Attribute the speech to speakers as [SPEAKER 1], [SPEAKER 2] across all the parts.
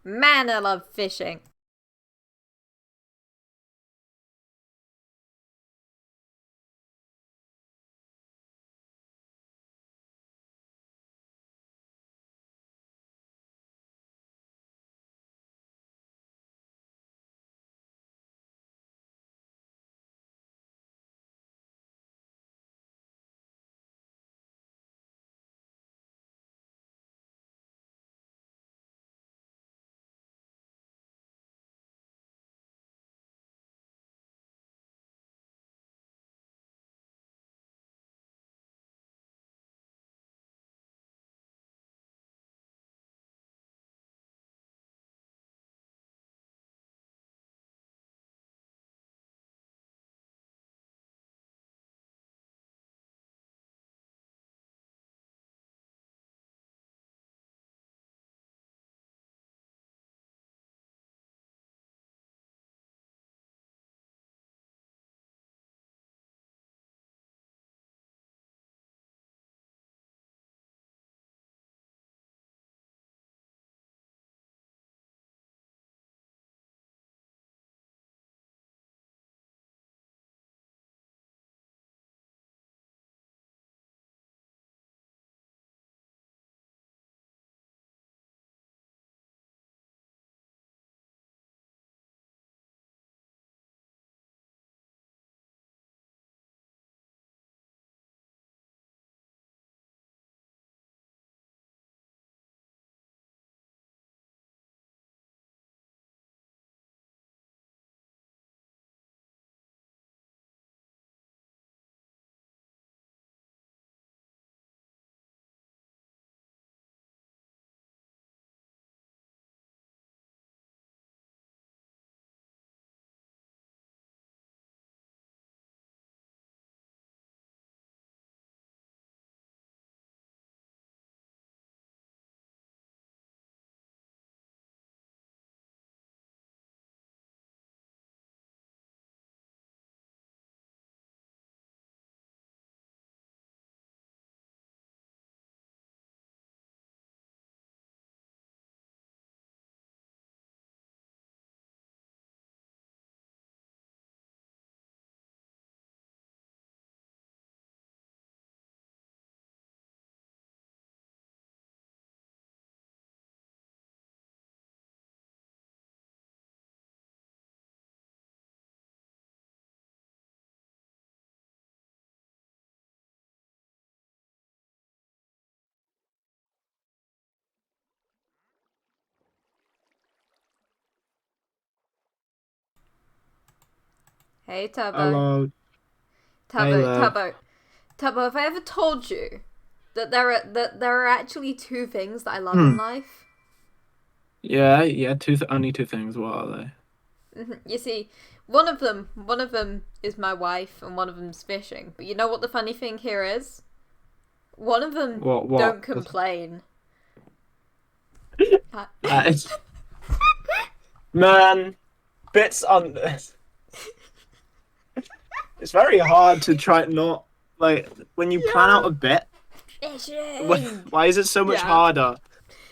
[SPEAKER 1] Man, I love fishing. Hey, Tubbo.
[SPEAKER 2] Hello,
[SPEAKER 1] Tubbo,
[SPEAKER 2] Caleb.
[SPEAKER 1] Tubbo. Tubbo, have I ever told you that there are actually two things that I love in
[SPEAKER 2] Hmm.
[SPEAKER 1] life?
[SPEAKER 2] Yeah. Only two things. What are they?
[SPEAKER 1] You see, one of them is my wife, and one of them's fishing. But you know what the funny thing here is? One of them
[SPEAKER 2] What?
[SPEAKER 1] don't complain.
[SPEAKER 2] That is, man, bits on this. It's very hard to try not like when you plan out
[SPEAKER 1] Yeah,
[SPEAKER 2] a bit.
[SPEAKER 1] fishing.
[SPEAKER 2] Why is it so much
[SPEAKER 1] Yeah,
[SPEAKER 2] harder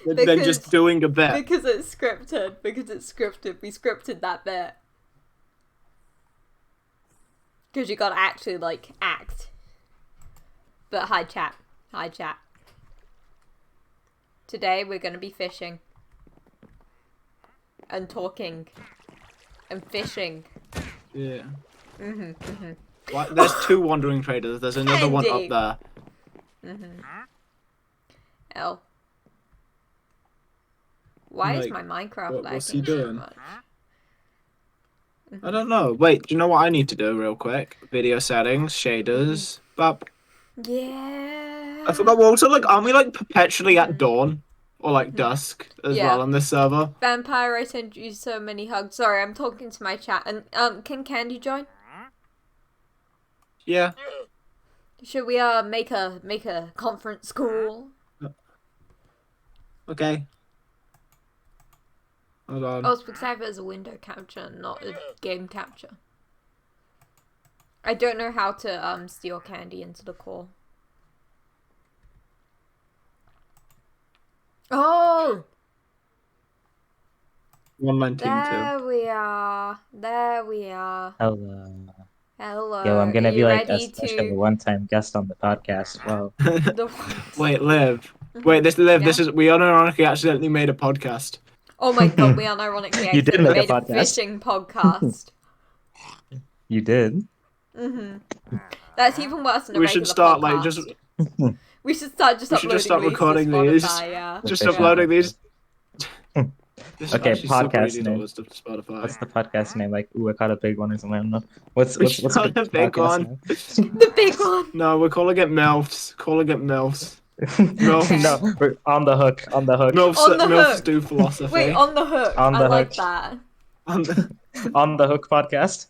[SPEAKER 2] than just
[SPEAKER 1] because
[SPEAKER 2] doing a bit?
[SPEAKER 1] because it's scripted. Because it's scripted. We scripted that bit. Because you gotta actually like act. But hi chat. Hi chat. Today we're gonna be fishing and talking and fishing.
[SPEAKER 2] Yeah.
[SPEAKER 1] Mm-hmm.
[SPEAKER 2] Why? There's two wandering traders. There's another one up
[SPEAKER 1] Candy.
[SPEAKER 2] there.
[SPEAKER 1] L. Why is my
[SPEAKER 2] Like,
[SPEAKER 1] Minecraft
[SPEAKER 2] what's he
[SPEAKER 1] lagging so
[SPEAKER 2] doing?
[SPEAKER 1] much?
[SPEAKER 2] I don't know. Wait, do you know what I need to do real quick? Video settings, shaders. But I
[SPEAKER 1] Yeah.
[SPEAKER 2] forgot. We're also like, aren't we like perpetually at dawn or like dusk as well
[SPEAKER 1] Yeah.
[SPEAKER 2] on this server?
[SPEAKER 1] Vampire, I send you so many hugs. Sorry, I'm talking to my chat. And can Candy join?
[SPEAKER 2] Yeah.
[SPEAKER 1] Should we make a conference call?
[SPEAKER 2] Okay. Hold
[SPEAKER 1] Oh,
[SPEAKER 2] on.
[SPEAKER 1] it's because I have it as a window capture, not a game capture. I don't know how to steal Candy into the call. Oh,
[SPEAKER 2] 119 too.
[SPEAKER 1] There we are.
[SPEAKER 3] Hello.
[SPEAKER 1] Hello.
[SPEAKER 3] Yo, I'm gonna
[SPEAKER 1] Are
[SPEAKER 3] be
[SPEAKER 1] you
[SPEAKER 3] like a
[SPEAKER 1] ready
[SPEAKER 3] special
[SPEAKER 1] to...
[SPEAKER 3] one-time guest on the podcast. Wow.
[SPEAKER 2] Wait, Liv. Wait, this Liv.
[SPEAKER 1] Yeah?
[SPEAKER 2] This is we unironically accidentally made a podcast.
[SPEAKER 1] Oh my god, we unironically
[SPEAKER 3] You did
[SPEAKER 1] accidentally
[SPEAKER 3] make a
[SPEAKER 1] made a
[SPEAKER 3] podcast.
[SPEAKER 1] fishing podcast.
[SPEAKER 3] You did?
[SPEAKER 1] That's even worse than a
[SPEAKER 2] We
[SPEAKER 1] regular
[SPEAKER 2] should start
[SPEAKER 1] podcast.
[SPEAKER 2] like just
[SPEAKER 1] We should start just
[SPEAKER 2] we should
[SPEAKER 1] uploading
[SPEAKER 2] just start
[SPEAKER 1] these
[SPEAKER 2] recording
[SPEAKER 1] to
[SPEAKER 2] these.
[SPEAKER 1] Spotify, yeah.
[SPEAKER 2] just
[SPEAKER 3] Fishing
[SPEAKER 2] uploading these.
[SPEAKER 3] podcast.
[SPEAKER 2] This is
[SPEAKER 3] Okay,
[SPEAKER 2] actually super
[SPEAKER 3] podcast
[SPEAKER 2] easy to
[SPEAKER 3] name.
[SPEAKER 2] upload stuff to Spotify.
[SPEAKER 3] What's the podcast name? Like, ooh, I caught a big one or something. I don't know. What's
[SPEAKER 2] We
[SPEAKER 3] the
[SPEAKER 2] call it a big
[SPEAKER 3] podcast
[SPEAKER 2] one.
[SPEAKER 3] name?
[SPEAKER 1] The big one.
[SPEAKER 2] No, we're calling it MILFs. Calling it MILFs.
[SPEAKER 3] No,
[SPEAKER 1] Okay.
[SPEAKER 3] no, we're on the hook. On the hook.
[SPEAKER 2] MILFs,
[SPEAKER 1] On the
[SPEAKER 2] MILFs
[SPEAKER 1] hook.
[SPEAKER 2] do philosophy.
[SPEAKER 1] Wait, on the hook.
[SPEAKER 3] On the
[SPEAKER 1] I like
[SPEAKER 3] hook.
[SPEAKER 1] that.
[SPEAKER 2] On the-
[SPEAKER 3] On the hook podcast.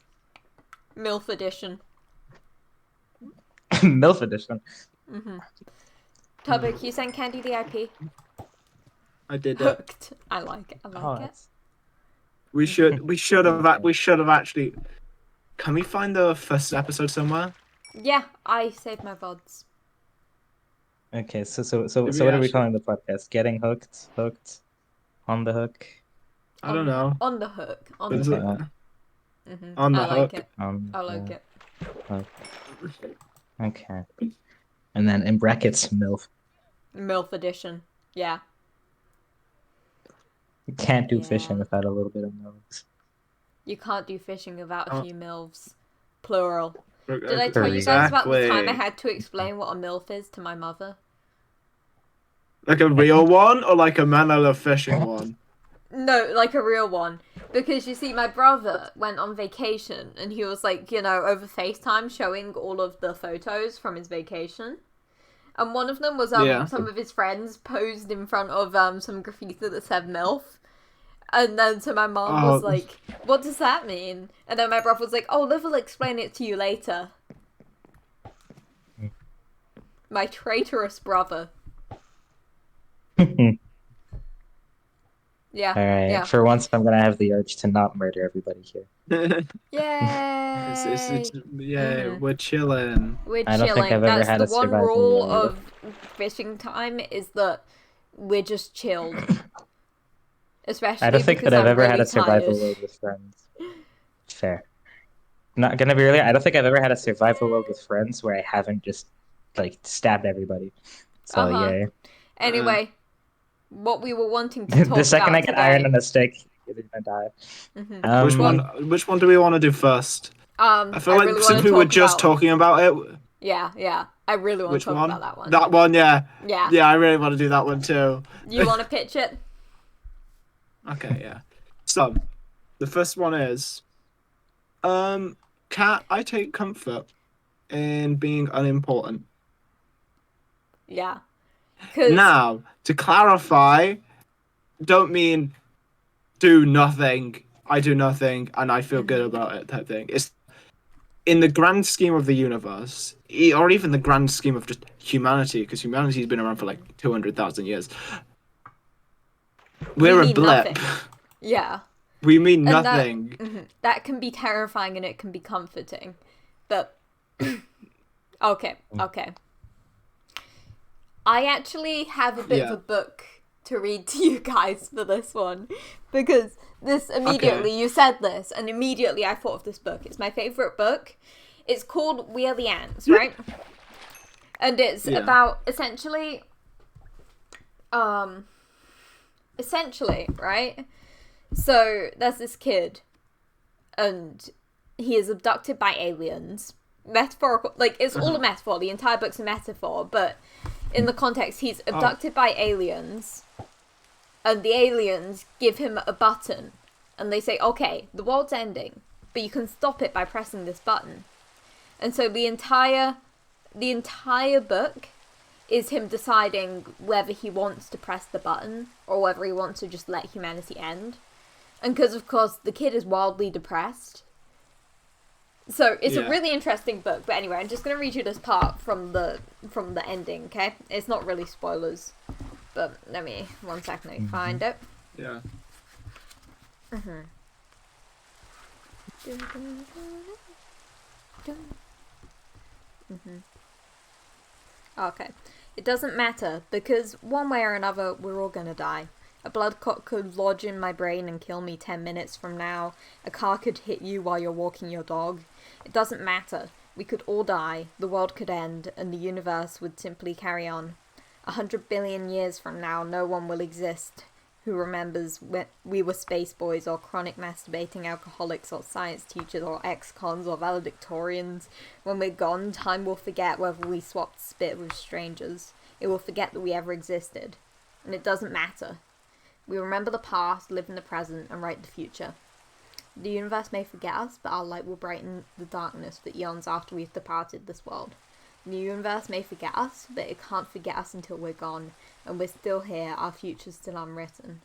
[SPEAKER 1] MILF edition.
[SPEAKER 3] MILF edition.
[SPEAKER 1] Topic, you sent Candy the IP.
[SPEAKER 2] I did it.
[SPEAKER 1] Hooked. I like it. I like
[SPEAKER 3] Oh,
[SPEAKER 1] it.
[SPEAKER 3] that's-
[SPEAKER 2] We should have actually. Can we find the first episode somewhere?
[SPEAKER 1] Yeah, I saved my VODs.
[SPEAKER 3] Okay, so
[SPEAKER 2] Did we
[SPEAKER 3] what are we
[SPEAKER 2] actually-
[SPEAKER 3] calling the podcast? Getting hooked, on the hook.
[SPEAKER 2] I don't know.
[SPEAKER 1] On the hook. On the
[SPEAKER 2] Is
[SPEAKER 1] hook.
[SPEAKER 2] it- On the
[SPEAKER 1] I like
[SPEAKER 2] hook.
[SPEAKER 1] it.
[SPEAKER 3] On
[SPEAKER 1] I like
[SPEAKER 3] the
[SPEAKER 1] it.
[SPEAKER 3] hook. Okay, and then in brackets MILF.
[SPEAKER 1] MILF edition. Yeah.
[SPEAKER 3] You can't do
[SPEAKER 1] Yeah.
[SPEAKER 3] fishing without a little bit of MILFs.
[SPEAKER 1] You can't do fishing without
[SPEAKER 2] Oh.
[SPEAKER 1] a few MILFs. Plural. Did I tell you guys about the time I had to explain what a MILF is to my mother?
[SPEAKER 2] Like a real one or like a man I love fishing one?
[SPEAKER 1] No, like a real one. Because you see, my brother went on vacation and he was like, over FaceTime showing all of the photos from his vacation. And one of them was
[SPEAKER 2] Yeah.
[SPEAKER 1] some of his friends posed in front of some graffiti that said MILF. And then so my mom was
[SPEAKER 2] Oh.
[SPEAKER 1] like, what does that mean? And then my brother was like, oh, Liv will explain it to you later. My traitorous brother. Yeah.
[SPEAKER 3] Alright,
[SPEAKER 1] Yeah.
[SPEAKER 3] for once I'm gonna have the urge to not murder everybody here.
[SPEAKER 1] Yay!
[SPEAKER 2] We're chilling.
[SPEAKER 1] We're
[SPEAKER 3] I don't think
[SPEAKER 1] chilling.
[SPEAKER 3] I've ever
[SPEAKER 1] That's
[SPEAKER 3] had
[SPEAKER 1] the
[SPEAKER 3] a
[SPEAKER 1] one
[SPEAKER 3] survival
[SPEAKER 1] rule
[SPEAKER 3] mode.
[SPEAKER 1] of fishing time is that we're just chilled. Especially
[SPEAKER 3] I don't think
[SPEAKER 1] because
[SPEAKER 3] that I've
[SPEAKER 1] I'm
[SPEAKER 3] ever had
[SPEAKER 1] really
[SPEAKER 3] a survival
[SPEAKER 1] tired.
[SPEAKER 3] mode with friends. Fair. Not gonna be really. I don't think I've ever had a survival mode with friends where I haven't just like stabbed everybody. So
[SPEAKER 1] Uh-huh.
[SPEAKER 3] yeah.
[SPEAKER 1] Anyway, what we were wanting to talk
[SPEAKER 3] The second I
[SPEAKER 1] about
[SPEAKER 3] get
[SPEAKER 1] today.
[SPEAKER 3] iron on a stick, you're gonna die.
[SPEAKER 1] Mhm.
[SPEAKER 2] Which one do we want to do first? I feel like
[SPEAKER 1] really
[SPEAKER 2] since
[SPEAKER 1] wanna
[SPEAKER 2] we were
[SPEAKER 1] talk
[SPEAKER 2] just
[SPEAKER 1] about...
[SPEAKER 2] talking about it.
[SPEAKER 1] Yeah. I really want
[SPEAKER 2] Which
[SPEAKER 1] to talk
[SPEAKER 2] one?
[SPEAKER 1] about that one.
[SPEAKER 2] That one, yeah.
[SPEAKER 1] Yeah.
[SPEAKER 2] Yeah, I really want to do that one too.
[SPEAKER 1] You want to pitch it?
[SPEAKER 2] Okay, yeah. So, the first one is, Cat, I take comfort in being unimportant.
[SPEAKER 1] Yeah. 'Cause-
[SPEAKER 2] Now, to clarify, don't mean do nothing, I do nothing, and I feel good about it type thing. It's in the grand scheme of the universe, or even the grand scheme of just humanity, because humanity's been around for like 200,000 years. We're a
[SPEAKER 1] mean
[SPEAKER 2] blip.
[SPEAKER 1] nothing. Yeah.
[SPEAKER 2] We mean
[SPEAKER 1] And
[SPEAKER 2] nothing.
[SPEAKER 1] That can be terrifying and it can be comforting. But okay. I actually have a bit of
[SPEAKER 2] Yeah.
[SPEAKER 1] a book to read to you guys for this one. Because this immediately, you said this, and immediately I thought of this book. It's my favourite book. It's called We Are the Ants, right? And it's
[SPEAKER 2] Yeah.
[SPEAKER 1] about essentially, right? So there's this kid, and he is abducted by aliens. Metaphorical, like it's all a metaphor. The entire book's a metaphor, but in the context, he's abducted by aliens, and the aliens give him a button, and they say, "Okay, the world's ending, but you can stop it by pressing this button." And so the entire book is him deciding whether he wants to press the button or whether he wants to just let humanity end. And because, of course, the kid is wildly depressed. So it's a really interesting book. But anyway, I'm just going to read you this part from the ending, okay? It's not really spoilers. But let me, 1 second, let me find it.
[SPEAKER 2] Yeah.
[SPEAKER 1] Okay. It doesn't matter, because one way or another, we're all gonna die. A blood clot could lodge in my brain and kill me 10 minutes from now. A car could hit you while you're walking your dog. It doesn't matter. We could all die, the world could end, and the universe would simply carry on. 100 billion years from now, no one will exist who remembers when we were space boys or chronic masturbating alcoholics or science teachers or ex-cons or valedictorians. When we're gone, time will forget whether we swapped spit with strangers. It will forget that we ever existed. And it doesn't matter. We remember the past, live in the present, and write the future. The universe may forget us, but our light will brighten the darkness for eons after we've departed this world. The universe may forget us, but it can't forget us until we're gone, and we're still here, our future's still unwritten.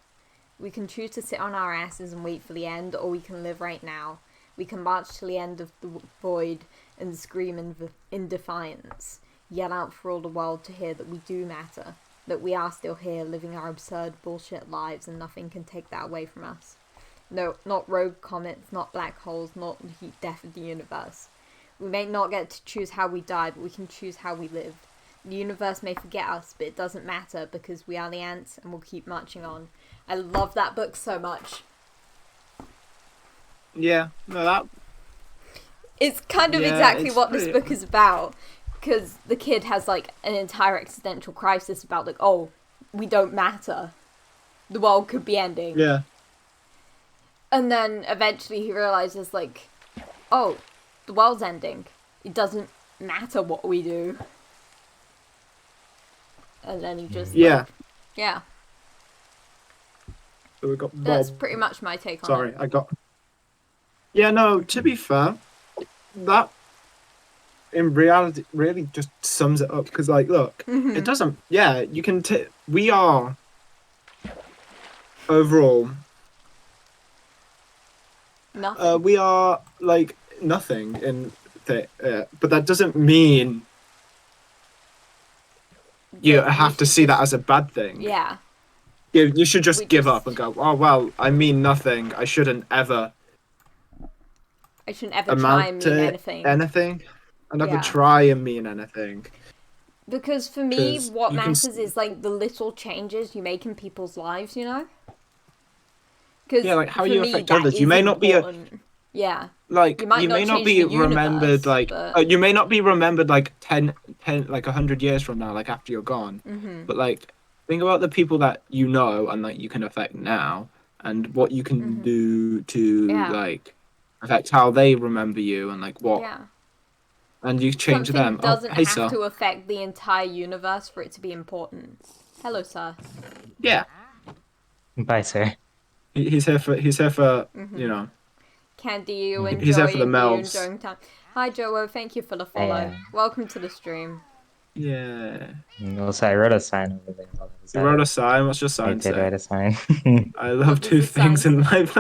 [SPEAKER 1] We can choose to sit on our asses and wait for the end, or we can live right now. We can march to the end of the void and scream in defiance, yell out for all the world to hear that we do matter, that we are still here living our absurd bullshit lives and nothing can take that away from us. No, not rogue comets, not black holes, not the heat death of the universe. We may not get to choose how we die, but we can choose how we live. The universe may forget us, but it doesn't matter because we are the ants and we'll keep marching on. I love that book so much.
[SPEAKER 2] Yeah, no, that.
[SPEAKER 1] It's kind of
[SPEAKER 2] Yeah,
[SPEAKER 1] exactly
[SPEAKER 2] it's
[SPEAKER 1] what this
[SPEAKER 2] pretty-
[SPEAKER 1] book is about. Because the kid has like an entire existential crisis about like, oh, we don't matter. The world could be ending.
[SPEAKER 2] Yeah.
[SPEAKER 1] And then eventually he realizes like, oh, the world's ending. It doesn't matter what we do. And then he just
[SPEAKER 2] Yeah.
[SPEAKER 1] yeah.
[SPEAKER 2] So we got
[SPEAKER 1] That's
[SPEAKER 2] Bob.
[SPEAKER 1] pretty much my take on
[SPEAKER 2] Sorry,
[SPEAKER 1] it.
[SPEAKER 2] I got. Yeah, no. To be fair, that in reality really just sums it up because, like, look,
[SPEAKER 1] Mhm.
[SPEAKER 2] it doesn't. Yeah, you can. We are overall.
[SPEAKER 1] Nothing.
[SPEAKER 2] We are like nothing in but that doesn't mean you
[SPEAKER 1] That we
[SPEAKER 2] have to
[SPEAKER 1] should
[SPEAKER 2] see that
[SPEAKER 1] just-
[SPEAKER 2] as a bad thing.
[SPEAKER 1] Yeah.
[SPEAKER 2] You should just
[SPEAKER 1] We
[SPEAKER 2] give
[SPEAKER 1] just-
[SPEAKER 2] up and go, oh well, I mean nothing. I shouldn't ever
[SPEAKER 1] I shouldn't ever try and
[SPEAKER 2] amount
[SPEAKER 1] mean
[SPEAKER 2] to
[SPEAKER 1] anything.
[SPEAKER 2] anything. I never
[SPEAKER 1] Yeah.
[SPEAKER 2] try and mean anything.
[SPEAKER 1] Because for me,
[SPEAKER 2] 'Cause
[SPEAKER 1] what
[SPEAKER 2] you can
[SPEAKER 1] matters is like the little changes you make in people's lives, you know? Because
[SPEAKER 2] Yeah, like how you affect others. You may not be
[SPEAKER 1] Yeah.
[SPEAKER 2] like
[SPEAKER 1] You might
[SPEAKER 2] you may
[SPEAKER 1] not
[SPEAKER 2] not
[SPEAKER 1] change
[SPEAKER 2] be
[SPEAKER 1] the universe,
[SPEAKER 2] remembered like
[SPEAKER 1] but-
[SPEAKER 2] you may not be remembered like 10 like 100 years from now, like after you're gone.
[SPEAKER 1] Mm-hmm.
[SPEAKER 2] But like think about the people that you know and like you can affect now and what you can
[SPEAKER 1] Mhm.
[SPEAKER 2] do to
[SPEAKER 1] Yeah.
[SPEAKER 2] like affect how they remember you and like what
[SPEAKER 1] Yeah.
[SPEAKER 2] and you change
[SPEAKER 1] Something
[SPEAKER 2] them.
[SPEAKER 1] doesn't
[SPEAKER 2] oh, hey
[SPEAKER 1] have
[SPEAKER 2] sir.
[SPEAKER 1] to affect the entire universe for it to be important. Hello, sir.
[SPEAKER 2] Yeah.
[SPEAKER 3] Bye, sir.
[SPEAKER 2] He's here for
[SPEAKER 1] Mhm.
[SPEAKER 2] you know.
[SPEAKER 1] Candy, you
[SPEAKER 3] He's
[SPEAKER 2] here
[SPEAKER 1] enjoying
[SPEAKER 2] for the
[SPEAKER 1] you
[SPEAKER 2] melds.
[SPEAKER 1] enjoying time. Hi, Joe. Thank you for the follow.
[SPEAKER 3] Yeah.
[SPEAKER 1] Welcome to the stream.
[SPEAKER 2] Yeah.
[SPEAKER 3] Also, I wrote a sign over there. While I was
[SPEAKER 2] You
[SPEAKER 3] at
[SPEAKER 2] wrote
[SPEAKER 3] it.
[SPEAKER 2] a sign. What's your
[SPEAKER 3] I
[SPEAKER 2] sign
[SPEAKER 3] did write
[SPEAKER 2] say?
[SPEAKER 3] a sign.
[SPEAKER 2] I love
[SPEAKER 1] does
[SPEAKER 2] two
[SPEAKER 1] the sign
[SPEAKER 2] things in life.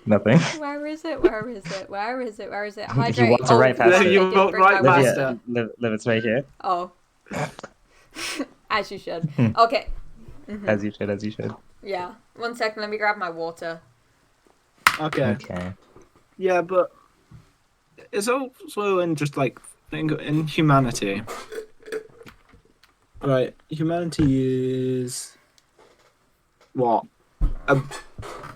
[SPEAKER 3] Nothing.
[SPEAKER 1] Where is it? Where is it? Where is it? Where is it?
[SPEAKER 3] If you
[SPEAKER 1] Hydrate.
[SPEAKER 3] walk to right past
[SPEAKER 1] I
[SPEAKER 3] it.
[SPEAKER 2] You
[SPEAKER 1] didn't
[SPEAKER 2] walk
[SPEAKER 1] bring
[SPEAKER 2] right
[SPEAKER 1] my
[SPEAKER 2] past
[SPEAKER 1] water.
[SPEAKER 2] it.
[SPEAKER 3] Liv, it's right here.
[SPEAKER 1] Oh. As you should.
[SPEAKER 3] Hmm.
[SPEAKER 1] Okay. Mhm.
[SPEAKER 3] As you should, as you should.
[SPEAKER 1] Yeah. 1 second, let me grab my water.
[SPEAKER 2] Okay.
[SPEAKER 3] Okay.
[SPEAKER 2] Yeah, but it's also in just like think in humanity. Right, humanity is what a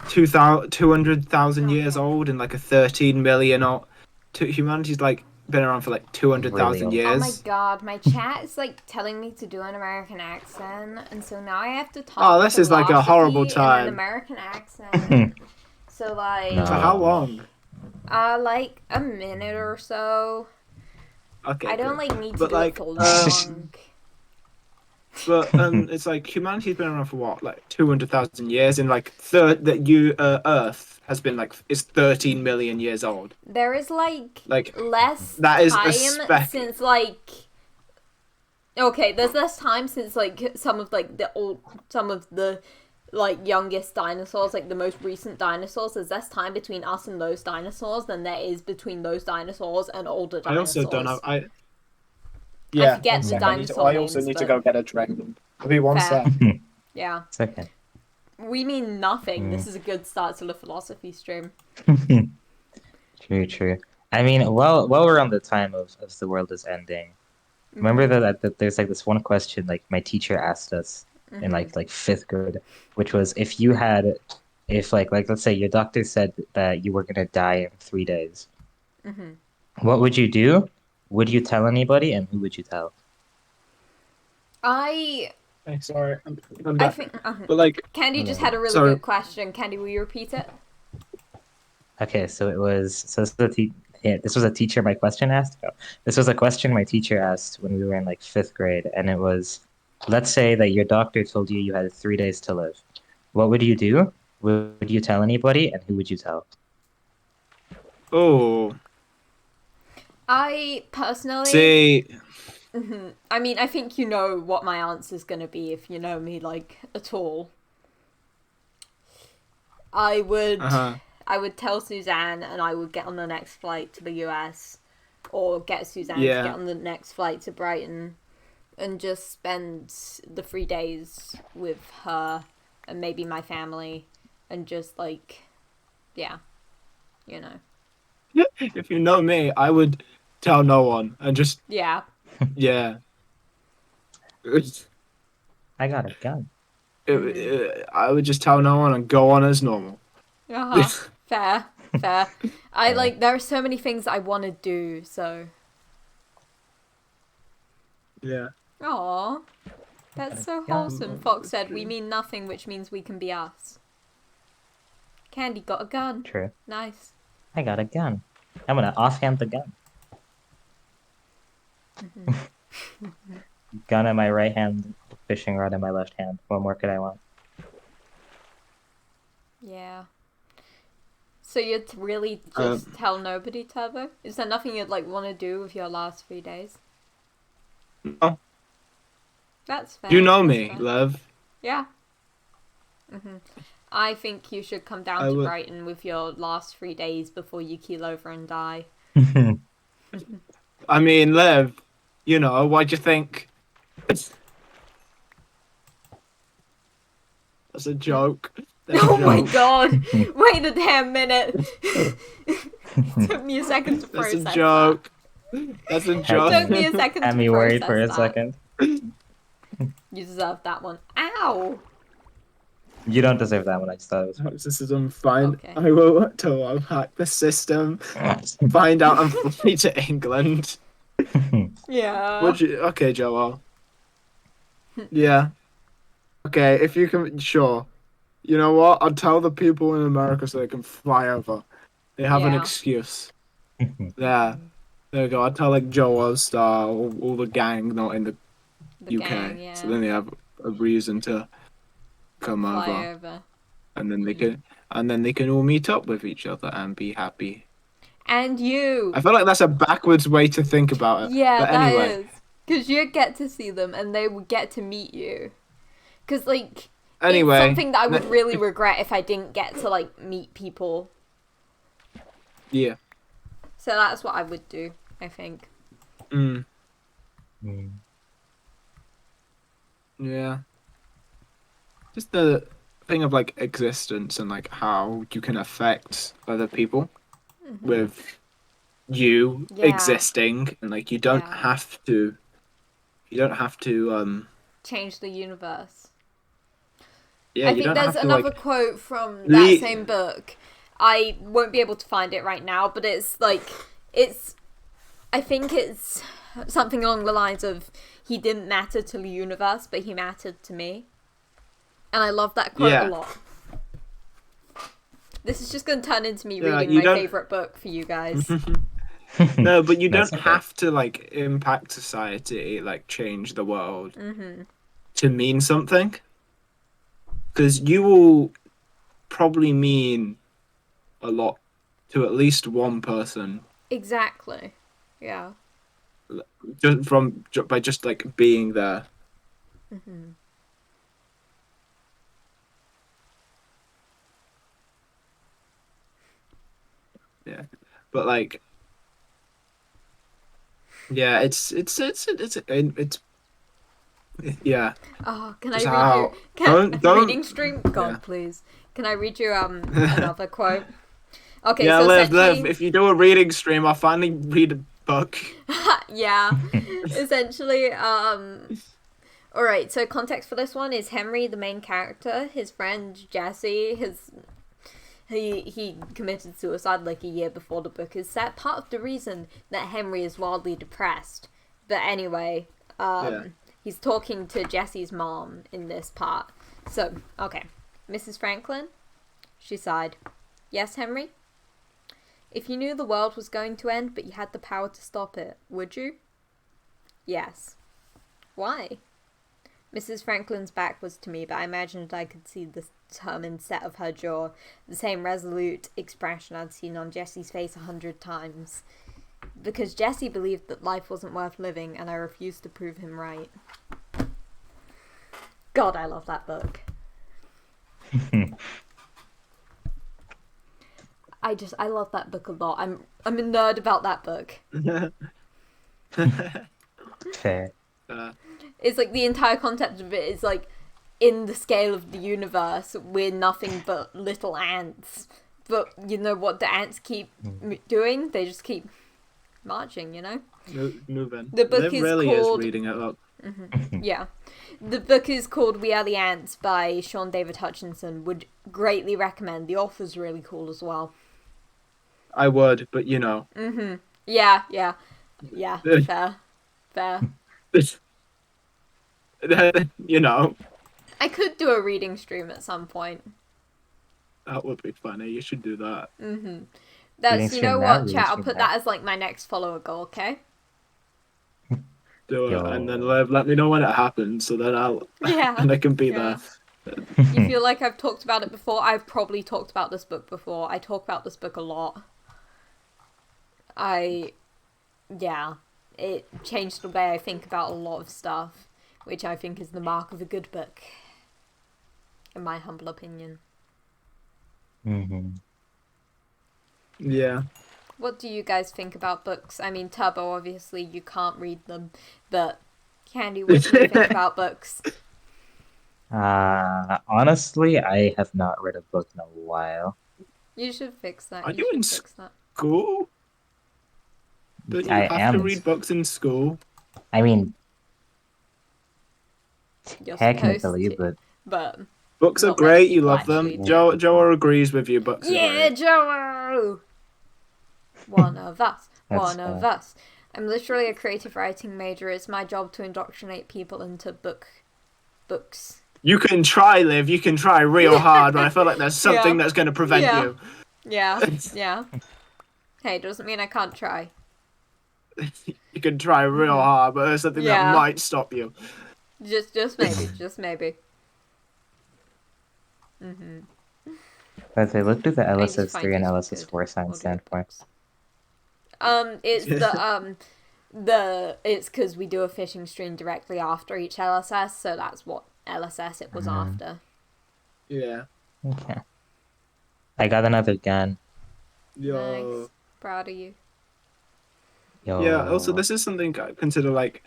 [SPEAKER 2] 200,000 years old and like a 13 million old. Humanity's like been around for like 200,000
[SPEAKER 3] Really
[SPEAKER 1] Oh my
[SPEAKER 2] years.
[SPEAKER 1] god, my chat is like telling me to do an American accent, and so now I have to talk.
[SPEAKER 2] Oh, this is like a horrible
[SPEAKER 1] philosophy in
[SPEAKER 2] time.
[SPEAKER 1] an American accent. So like,
[SPEAKER 3] No.
[SPEAKER 2] For how long?
[SPEAKER 1] like a minute or so.
[SPEAKER 2] Okay.
[SPEAKER 1] I don't
[SPEAKER 2] cool.
[SPEAKER 1] like need to
[SPEAKER 2] But,
[SPEAKER 1] do
[SPEAKER 2] like,
[SPEAKER 1] it for long.
[SPEAKER 2] But it's like humanity's been around for what, like 200,000 years, and like Earth has been like is 13 million years old.
[SPEAKER 1] There is like
[SPEAKER 2] Like
[SPEAKER 1] less
[SPEAKER 2] that is a
[SPEAKER 1] time
[SPEAKER 2] speck.
[SPEAKER 1] since like. Okay, there's less time since like some of the like youngest dinosaurs, like the most recent dinosaurs. There's less time between us and those dinosaurs than there is between those dinosaurs and older
[SPEAKER 2] I
[SPEAKER 1] dinosaurs.
[SPEAKER 2] also don't know.
[SPEAKER 1] I
[SPEAKER 2] Yeah.
[SPEAKER 1] forget
[SPEAKER 2] one
[SPEAKER 1] the
[SPEAKER 2] sec,
[SPEAKER 1] dinosaur
[SPEAKER 2] I also
[SPEAKER 1] names,
[SPEAKER 2] need to
[SPEAKER 1] but-
[SPEAKER 2] go get a drink. I'll be one
[SPEAKER 1] Fair.
[SPEAKER 2] sec.
[SPEAKER 1] Yeah,
[SPEAKER 3] It's okay.
[SPEAKER 1] we mean nothing.
[SPEAKER 3] Mm.
[SPEAKER 1] This is a good start to the philosophy stream.
[SPEAKER 3] True, true. I mean, while we're on the time of the world is ending, remember that there's like this one question like my teacher asked us in like fifth grade, which was if like let's say your doctor said that you were gonna die in 3 days, what would you do? Would you tell anybody, and who would you tell?
[SPEAKER 1] I
[SPEAKER 2] Hey, sorry, I'm
[SPEAKER 1] I
[SPEAKER 2] back.
[SPEAKER 1] think
[SPEAKER 2] But like,
[SPEAKER 1] Candy just had a really
[SPEAKER 2] Sorry.
[SPEAKER 1] good question. Candy, will you repeat it?
[SPEAKER 3] Okay, so this was a teacher my question asked. No, this was a question my teacher asked when we were in like fifth grade, and it was, let's say that your doctor told you you had 3 days to live. What would you do? Would you tell anybody, and who would you tell?
[SPEAKER 2] oh,
[SPEAKER 1] I personally,
[SPEAKER 2] see,
[SPEAKER 1] I mean, I think you know what my answer's gonna be if you know me like at all. I would,
[SPEAKER 2] uh-huh.
[SPEAKER 1] I would tell Suzanne, and I would get on the next flight to the US, or get Suzanne to
[SPEAKER 2] Yeah.
[SPEAKER 1] get on the next flight to Brighton, and just spend the 3 days with her and maybe my family, and just like, yeah, you know,
[SPEAKER 2] If you know me, I would tell no one and just
[SPEAKER 1] yeah.
[SPEAKER 2] yeah.
[SPEAKER 3] I got a gun.
[SPEAKER 2] I would just tell no one and go on as normal.
[SPEAKER 1] Uh-huh. Fair, fair. I like, there are so many things I want to do, so.
[SPEAKER 2] Yeah.
[SPEAKER 1] Aw. That's so wholesome. Fox said, we mean nothing, which means we can be us. Candy got a gun.
[SPEAKER 3] True.
[SPEAKER 1] Nice.
[SPEAKER 3] I got a gun. I'm gonna offhand the gun. Gun in my right hand, fishing rod in my left hand. What more could I want?
[SPEAKER 1] Yeah. So you'd really just tell nobody, Turbo? Is there nothing you'd like want to do with your last 3 days?
[SPEAKER 2] No.
[SPEAKER 1] That's fair.
[SPEAKER 2] You know
[SPEAKER 1] that's
[SPEAKER 2] me,
[SPEAKER 1] fair.
[SPEAKER 2] love.
[SPEAKER 1] Yeah. I think you should come down
[SPEAKER 2] I
[SPEAKER 1] to
[SPEAKER 2] would-
[SPEAKER 1] Brighton with your last 3 days before you keel over and die.
[SPEAKER 2] I mean, Liv, you know, why'd you think? That's a joke. That's a
[SPEAKER 1] Oh my
[SPEAKER 2] joke.
[SPEAKER 1] god! Wait a damn minute! Took me a second to
[SPEAKER 2] That's
[SPEAKER 1] process
[SPEAKER 2] a joke. That's a
[SPEAKER 1] that.
[SPEAKER 2] joke.
[SPEAKER 1] Took me a second
[SPEAKER 3] Had
[SPEAKER 1] to
[SPEAKER 3] me worried for a
[SPEAKER 1] process that.
[SPEAKER 3] second.
[SPEAKER 1] You deserve that one. Ow!
[SPEAKER 3] You don't deserve that one. I just thought it
[SPEAKER 2] Toxism, fine.
[SPEAKER 1] Okay.
[SPEAKER 2] I will to unpack the system,
[SPEAKER 3] was.
[SPEAKER 2] find out and fly to England.
[SPEAKER 1] Yeah.
[SPEAKER 2] Would you? Okay, Joel. Yeah. Okay, if you can, sure. You know what? I'll tell the people in America so they can fly over. They have an
[SPEAKER 1] Yeah.
[SPEAKER 2] excuse. There. There we go. I'll tell like Joel Star, all the gang not in the
[SPEAKER 1] The
[SPEAKER 2] UK.
[SPEAKER 1] gang, yeah.
[SPEAKER 2] So then they have a reason to come
[SPEAKER 1] Fly
[SPEAKER 2] over.
[SPEAKER 1] over.
[SPEAKER 2] And then they can all meet up with each other and be happy.
[SPEAKER 1] And you!
[SPEAKER 2] I feel like that's a backwards way to think about it.
[SPEAKER 1] Yeah,
[SPEAKER 2] but
[SPEAKER 1] that
[SPEAKER 2] anyway,
[SPEAKER 1] is. Because you get to see them and they would get to meet you. Because, like,
[SPEAKER 2] anyway,
[SPEAKER 1] it's something that I would really regret if I didn't get to, like, meet people.
[SPEAKER 2] yeah.
[SPEAKER 1] So that's what I would do, I think.
[SPEAKER 2] Mm,
[SPEAKER 3] Mm.
[SPEAKER 2] yeah. Just the thing of like existence and like how you can affect other people with you
[SPEAKER 1] Yeah.
[SPEAKER 2] existing, and like you don't
[SPEAKER 1] Yeah.
[SPEAKER 2] have to. You don't have to.
[SPEAKER 1] Change the universe.
[SPEAKER 2] Yeah,
[SPEAKER 1] I
[SPEAKER 2] you
[SPEAKER 1] think
[SPEAKER 2] don't
[SPEAKER 1] there's
[SPEAKER 2] have to
[SPEAKER 1] another
[SPEAKER 2] like.
[SPEAKER 1] quote from that
[SPEAKER 2] Le-
[SPEAKER 1] same book. I won't be able to find it right now, but it's like, I think it's something along the lines of, he didn't matter to the universe, but he mattered to me. And I love that quote
[SPEAKER 2] Yeah.
[SPEAKER 1] a lot. This is just going to turn into me
[SPEAKER 2] Yeah,
[SPEAKER 1] reading
[SPEAKER 2] you
[SPEAKER 1] my
[SPEAKER 2] don't-
[SPEAKER 1] favourite book for you guys.
[SPEAKER 2] No, but you
[SPEAKER 3] That's
[SPEAKER 2] don't
[SPEAKER 3] okay.
[SPEAKER 2] have to like impact society, like change the world
[SPEAKER 1] Mm-hmm.
[SPEAKER 2] to mean something. Because you will probably mean a lot to at least one person
[SPEAKER 1] Exactly. Yeah.
[SPEAKER 2] by just like being there.
[SPEAKER 1] Mm-hmm.
[SPEAKER 2] Yeah, but like, yeah, it's yeah.
[SPEAKER 1] Oh, can I
[SPEAKER 2] Just
[SPEAKER 1] read
[SPEAKER 2] how-
[SPEAKER 1] you? Can
[SPEAKER 2] don't-
[SPEAKER 1] reading stream? God,
[SPEAKER 2] yeah.
[SPEAKER 1] please. Can I read you another quote? Okay,
[SPEAKER 2] Yeah,
[SPEAKER 1] so
[SPEAKER 2] Liv,
[SPEAKER 1] essentially,
[SPEAKER 2] if you do a reading stream, I'll finally read a book.
[SPEAKER 1] yeah, essentially, All right. So context for this one is Henry, the main character. His friend Jesse, he committed suicide like a year before the book is set. Part of the reason that Henry is wildly depressed. But anyway, he's talking to Jesse's mom in this part. So, okay. Mrs. Franklin? She sighed. Yes, Henry? If you knew the world was going to end, but you had the power to stop it, would you? Yes. Why? Mrs. Franklin's back was to me, but I imagined I could see the determined set of her jaw, the same resolute expression I'd seen on Jesse's face 100 times. Because Jesse believed that life wasn't worth living, and I refused to prove him right. God, I love that book. I love that book a lot. I'm a nerd about that book.
[SPEAKER 3] Fair.
[SPEAKER 1] It's like the entire concept of it is like, in the scale of the universe, we're nothing but little ants. But you know what the ants keep doing? They just keep marching, you know?
[SPEAKER 2] Moving.
[SPEAKER 1] The book
[SPEAKER 2] Liv
[SPEAKER 1] is
[SPEAKER 2] really
[SPEAKER 1] called...
[SPEAKER 2] is reading it up.
[SPEAKER 1] Yeah. The book is called We Are the Ants by Sean David Hutchinson. Would greatly recommend. The author's really cool as well.
[SPEAKER 2] I would, but you know.
[SPEAKER 1] Yeah. Fair.
[SPEAKER 2] You know.
[SPEAKER 1] I could do a reading stream at some point.
[SPEAKER 2] That would be funny. You should do that.
[SPEAKER 1] That's, you know what, chat, I'll put
[SPEAKER 3] that.
[SPEAKER 1] that as like my next follower goal, okay?
[SPEAKER 2] Do it,
[SPEAKER 3] Yo.
[SPEAKER 2] and then let me know when it happens, so then
[SPEAKER 1] Yeah.
[SPEAKER 2] and I can be
[SPEAKER 1] Yeah.
[SPEAKER 2] there.
[SPEAKER 1] You feel like I've talked about it before? I've probably talked about this book before. I talk about this book a lot. It changed the way I think about a lot of stuff, which I think is the mark of a good book, in my humble opinion.
[SPEAKER 2] Yeah.
[SPEAKER 1] What do you guys think about books? I mean, Turbo, obviously you can't read them, but Candy, what do you think about books?
[SPEAKER 3] Honestly, I have not read a book in a while.
[SPEAKER 1] You should fix that.
[SPEAKER 2] Are
[SPEAKER 1] you
[SPEAKER 2] you in
[SPEAKER 1] should fix that.
[SPEAKER 2] School? Don't you
[SPEAKER 3] I
[SPEAKER 2] have
[SPEAKER 3] am
[SPEAKER 2] to
[SPEAKER 3] in
[SPEAKER 2] read books in school?
[SPEAKER 3] I mean,
[SPEAKER 1] You're
[SPEAKER 3] technically,
[SPEAKER 1] supposed to,
[SPEAKER 3] but
[SPEAKER 2] Books are
[SPEAKER 1] not many
[SPEAKER 2] great. You
[SPEAKER 1] people
[SPEAKER 2] love them.
[SPEAKER 1] actually
[SPEAKER 3] do.
[SPEAKER 2] Joe agrees with you. Books are
[SPEAKER 1] yeah,
[SPEAKER 2] great.
[SPEAKER 1] Joe! One of us.
[SPEAKER 3] That's
[SPEAKER 1] One of us. I'm literally a creative writing major. It's my job to indoctrinate people into books.
[SPEAKER 2] You can try, Liv. You can try real hard, but I feel like there's something
[SPEAKER 1] Yeah.
[SPEAKER 2] that's going to prevent
[SPEAKER 1] Yeah.
[SPEAKER 2] you.
[SPEAKER 1] Yeah. Hey, doesn't mean I can't try.
[SPEAKER 2] You can try real hard, but there's something
[SPEAKER 1] Yeah.
[SPEAKER 2] that might stop you.
[SPEAKER 1] Just maybe.
[SPEAKER 3] as I looked at the
[SPEAKER 1] I just find
[SPEAKER 3] LSS3 and
[SPEAKER 1] these
[SPEAKER 3] LSS4
[SPEAKER 1] good
[SPEAKER 3] sign
[SPEAKER 1] audio
[SPEAKER 3] standpoint,
[SPEAKER 1] books. It's it's because we do a fishing stream directly after each LSS, so that's what LSS it was after.
[SPEAKER 2] Yeah.
[SPEAKER 3] okay. I got another gun.
[SPEAKER 2] Yo.
[SPEAKER 1] Nice. Proud of you.
[SPEAKER 3] Yo.
[SPEAKER 2] Yeah, also this is something I consider like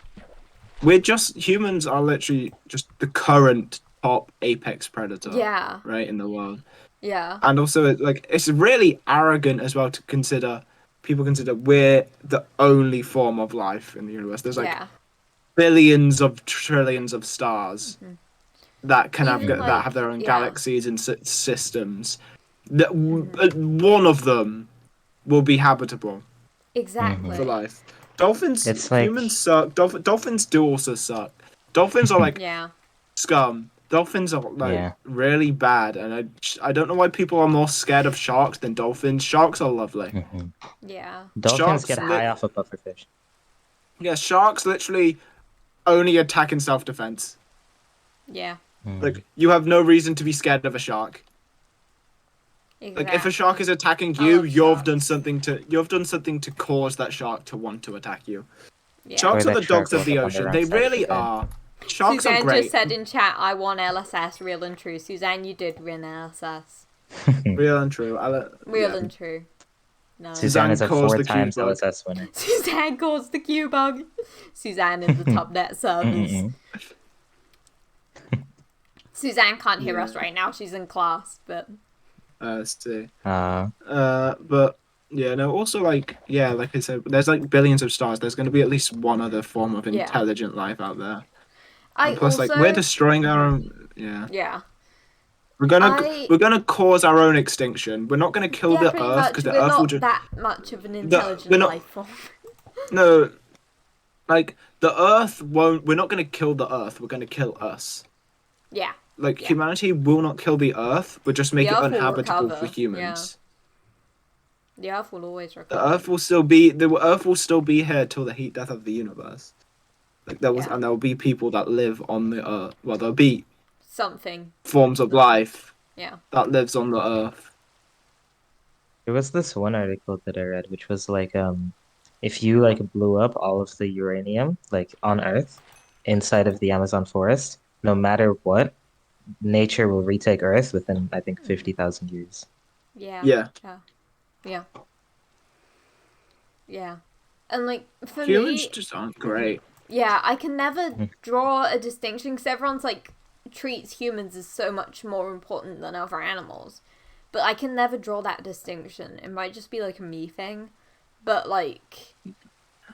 [SPEAKER 2] humans are literally just the current top apex predator.
[SPEAKER 1] Yeah.
[SPEAKER 2] Right in the world.
[SPEAKER 1] Yeah.
[SPEAKER 2] And also it's really arrogant as well to people consider we're the only form of life in the universe. There's like
[SPEAKER 1] Yeah.
[SPEAKER 2] billions of trillions of stars that can
[SPEAKER 1] Even,
[SPEAKER 2] that have their own
[SPEAKER 1] yeah.
[SPEAKER 2] galaxies and systems. That one of them will be habitable
[SPEAKER 1] Exactly.
[SPEAKER 2] for life. Dolphins,
[SPEAKER 3] It's like-
[SPEAKER 2] humans suck. Dolphins do also suck. Dolphins are like
[SPEAKER 1] Yeah.
[SPEAKER 2] scum. Dolphins are like
[SPEAKER 3] Yeah.
[SPEAKER 2] really bad, and I don't know why people are more scared of sharks than dolphins. Sharks are lovely.
[SPEAKER 3] Mhm.
[SPEAKER 1] Yeah.
[SPEAKER 3] Dolphins
[SPEAKER 2] Sharks
[SPEAKER 3] get
[SPEAKER 2] li-
[SPEAKER 3] high off of pufferfish.
[SPEAKER 2] Yeah, sharks literally only attack in self-defense.
[SPEAKER 1] Yeah.
[SPEAKER 2] Like you have no reason to be scared of a shark.
[SPEAKER 1] Exactly.
[SPEAKER 2] Like if a shark is attacking
[SPEAKER 1] I
[SPEAKER 2] you,
[SPEAKER 1] love
[SPEAKER 2] you've done
[SPEAKER 1] sharks.
[SPEAKER 2] something to cause that shark to want to attack you.
[SPEAKER 1] Yeah.
[SPEAKER 2] Sharks
[SPEAKER 3] Or
[SPEAKER 2] are the
[SPEAKER 3] that shark
[SPEAKER 2] dogs of
[SPEAKER 3] woke
[SPEAKER 2] the
[SPEAKER 3] up on the
[SPEAKER 2] ocean.
[SPEAKER 3] wrong
[SPEAKER 2] They
[SPEAKER 3] side of
[SPEAKER 2] really
[SPEAKER 3] the bed.
[SPEAKER 2] are. Sharks
[SPEAKER 1] Suzanne
[SPEAKER 2] are great.
[SPEAKER 1] just said in chat, I won LSS, real and true. Suzanne, you did win LSS.
[SPEAKER 2] Real and true.
[SPEAKER 1] Real
[SPEAKER 2] Yeah.
[SPEAKER 1] and true. No.
[SPEAKER 3] Suzanne is a
[SPEAKER 2] caused
[SPEAKER 3] 4
[SPEAKER 2] the
[SPEAKER 3] times
[SPEAKER 2] Q-bug.
[SPEAKER 3] LSS winner.
[SPEAKER 1] Suzanne caused the Q-bug. Suzanne in the top net servers.
[SPEAKER 3] Mm-mm.
[SPEAKER 1] Suzanne can't hear
[SPEAKER 2] Yeah.
[SPEAKER 1] us right now. She's in class, but...
[SPEAKER 2] Let's see.
[SPEAKER 3] Uh,
[SPEAKER 2] But yeah, no. Also, like I said, there's like billions of stars. There's going to be at least one other form of
[SPEAKER 1] Yeah.
[SPEAKER 2] intelligent life out there. And plus, like, we're destroying our own. Yeah.
[SPEAKER 1] Yeah.
[SPEAKER 2] We're gonna cause our own extinction. We're not gonna kill the
[SPEAKER 1] pretty
[SPEAKER 2] Earth
[SPEAKER 1] much.
[SPEAKER 2] because the
[SPEAKER 1] We're
[SPEAKER 2] Earth will
[SPEAKER 1] not
[SPEAKER 2] just.
[SPEAKER 1] that much of an intelligent
[SPEAKER 2] we're not-
[SPEAKER 1] life form.
[SPEAKER 2] No, like the Earth won't. We're not gonna kill the Earth. We're gonna kill us.
[SPEAKER 1] Yeah.
[SPEAKER 2] Like
[SPEAKER 1] Yeah.
[SPEAKER 2] humanity will not kill the Earth, but just make
[SPEAKER 1] The
[SPEAKER 2] it
[SPEAKER 1] Earth will
[SPEAKER 2] uninhabitable
[SPEAKER 1] recover,
[SPEAKER 2] for humans.
[SPEAKER 1] The Earth will always
[SPEAKER 2] The
[SPEAKER 1] recover.
[SPEAKER 2] Earth will still be here till the heat death of the universe. Like there will be people that live on the Earth. Well, there'll be
[SPEAKER 1] Something.
[SPEAKER 2] forms of life
[SPEAKER 1] Yeah.
[SPEAKER 2] that lives on the Earth.
[SPEAKER 3] There was this one article that I read, which was like, if you like blew up all of the uranium like on Earth, inside of the Amazon forest, no matter what, nature will retake Earth within, I think, 50,000 years.
[SPEAKER 1] Yeah.
[SPEAKER 2] Yeah.
[SPEAKER 1] Yeah. Yeah. And like for
[SPEAKER 2] Humans
[SPEAKER 1] me,
[SPEAKER 2] just aren't great.
[SPEAKER 1] yeah, I can never draw a distinction because everyone's like treats humans as so much more important than other animals. But I can never draw that distinction. It might just be like a me thing. But like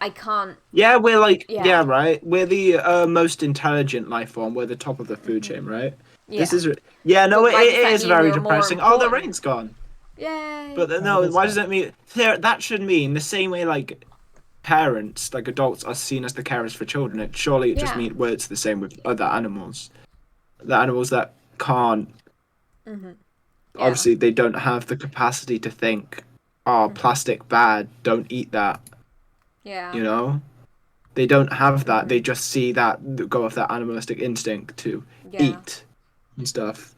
[SPEAKER 1] I can't
[SPEAKER 2] Yeah, we're like
[SPEAKER 1] Yeah.
[SPEAKER 2] right. We're the most intelligent life form. We're the top of the food chain, right?
[SPEAKER 1] yeah.
[SPEAKER 2] This is no,
[SPEAKER 1] But why does
[SPEAKER 2] it
[SPEAKER 1] that
[SPEAKER 2] is
[SPEAKER 1] mean
[SPEAKER 2] very
[SPEAKER 1] we're more
[SPEAKER 2] depressing. Oh, the
[SPEAKER 1] important?
[SPEAKER 2] rain's gone.
[SPEAKER 1] Yay.
[SPEAKER 2] But no, why does that mean that should mean the same way like parents, like adults, are seen as the carers for children? It just
[SPEAKER 1] Yeah.
[SPEAKER 2] means works the same with other animals. The animals that can't
[SPEAKER 1] Yeah.
[SPEAKER 2] obviously they don't have the capacity to think, oh, plastic bad, don't eat that.
[SPEAKER 1] Yeah.
[SPEAKER 2] You know, they don't have that. They just see that go off that animalistic instinct to
[SPEAKER 1] Yeah.
[SPEAKER 2] eat and stuff.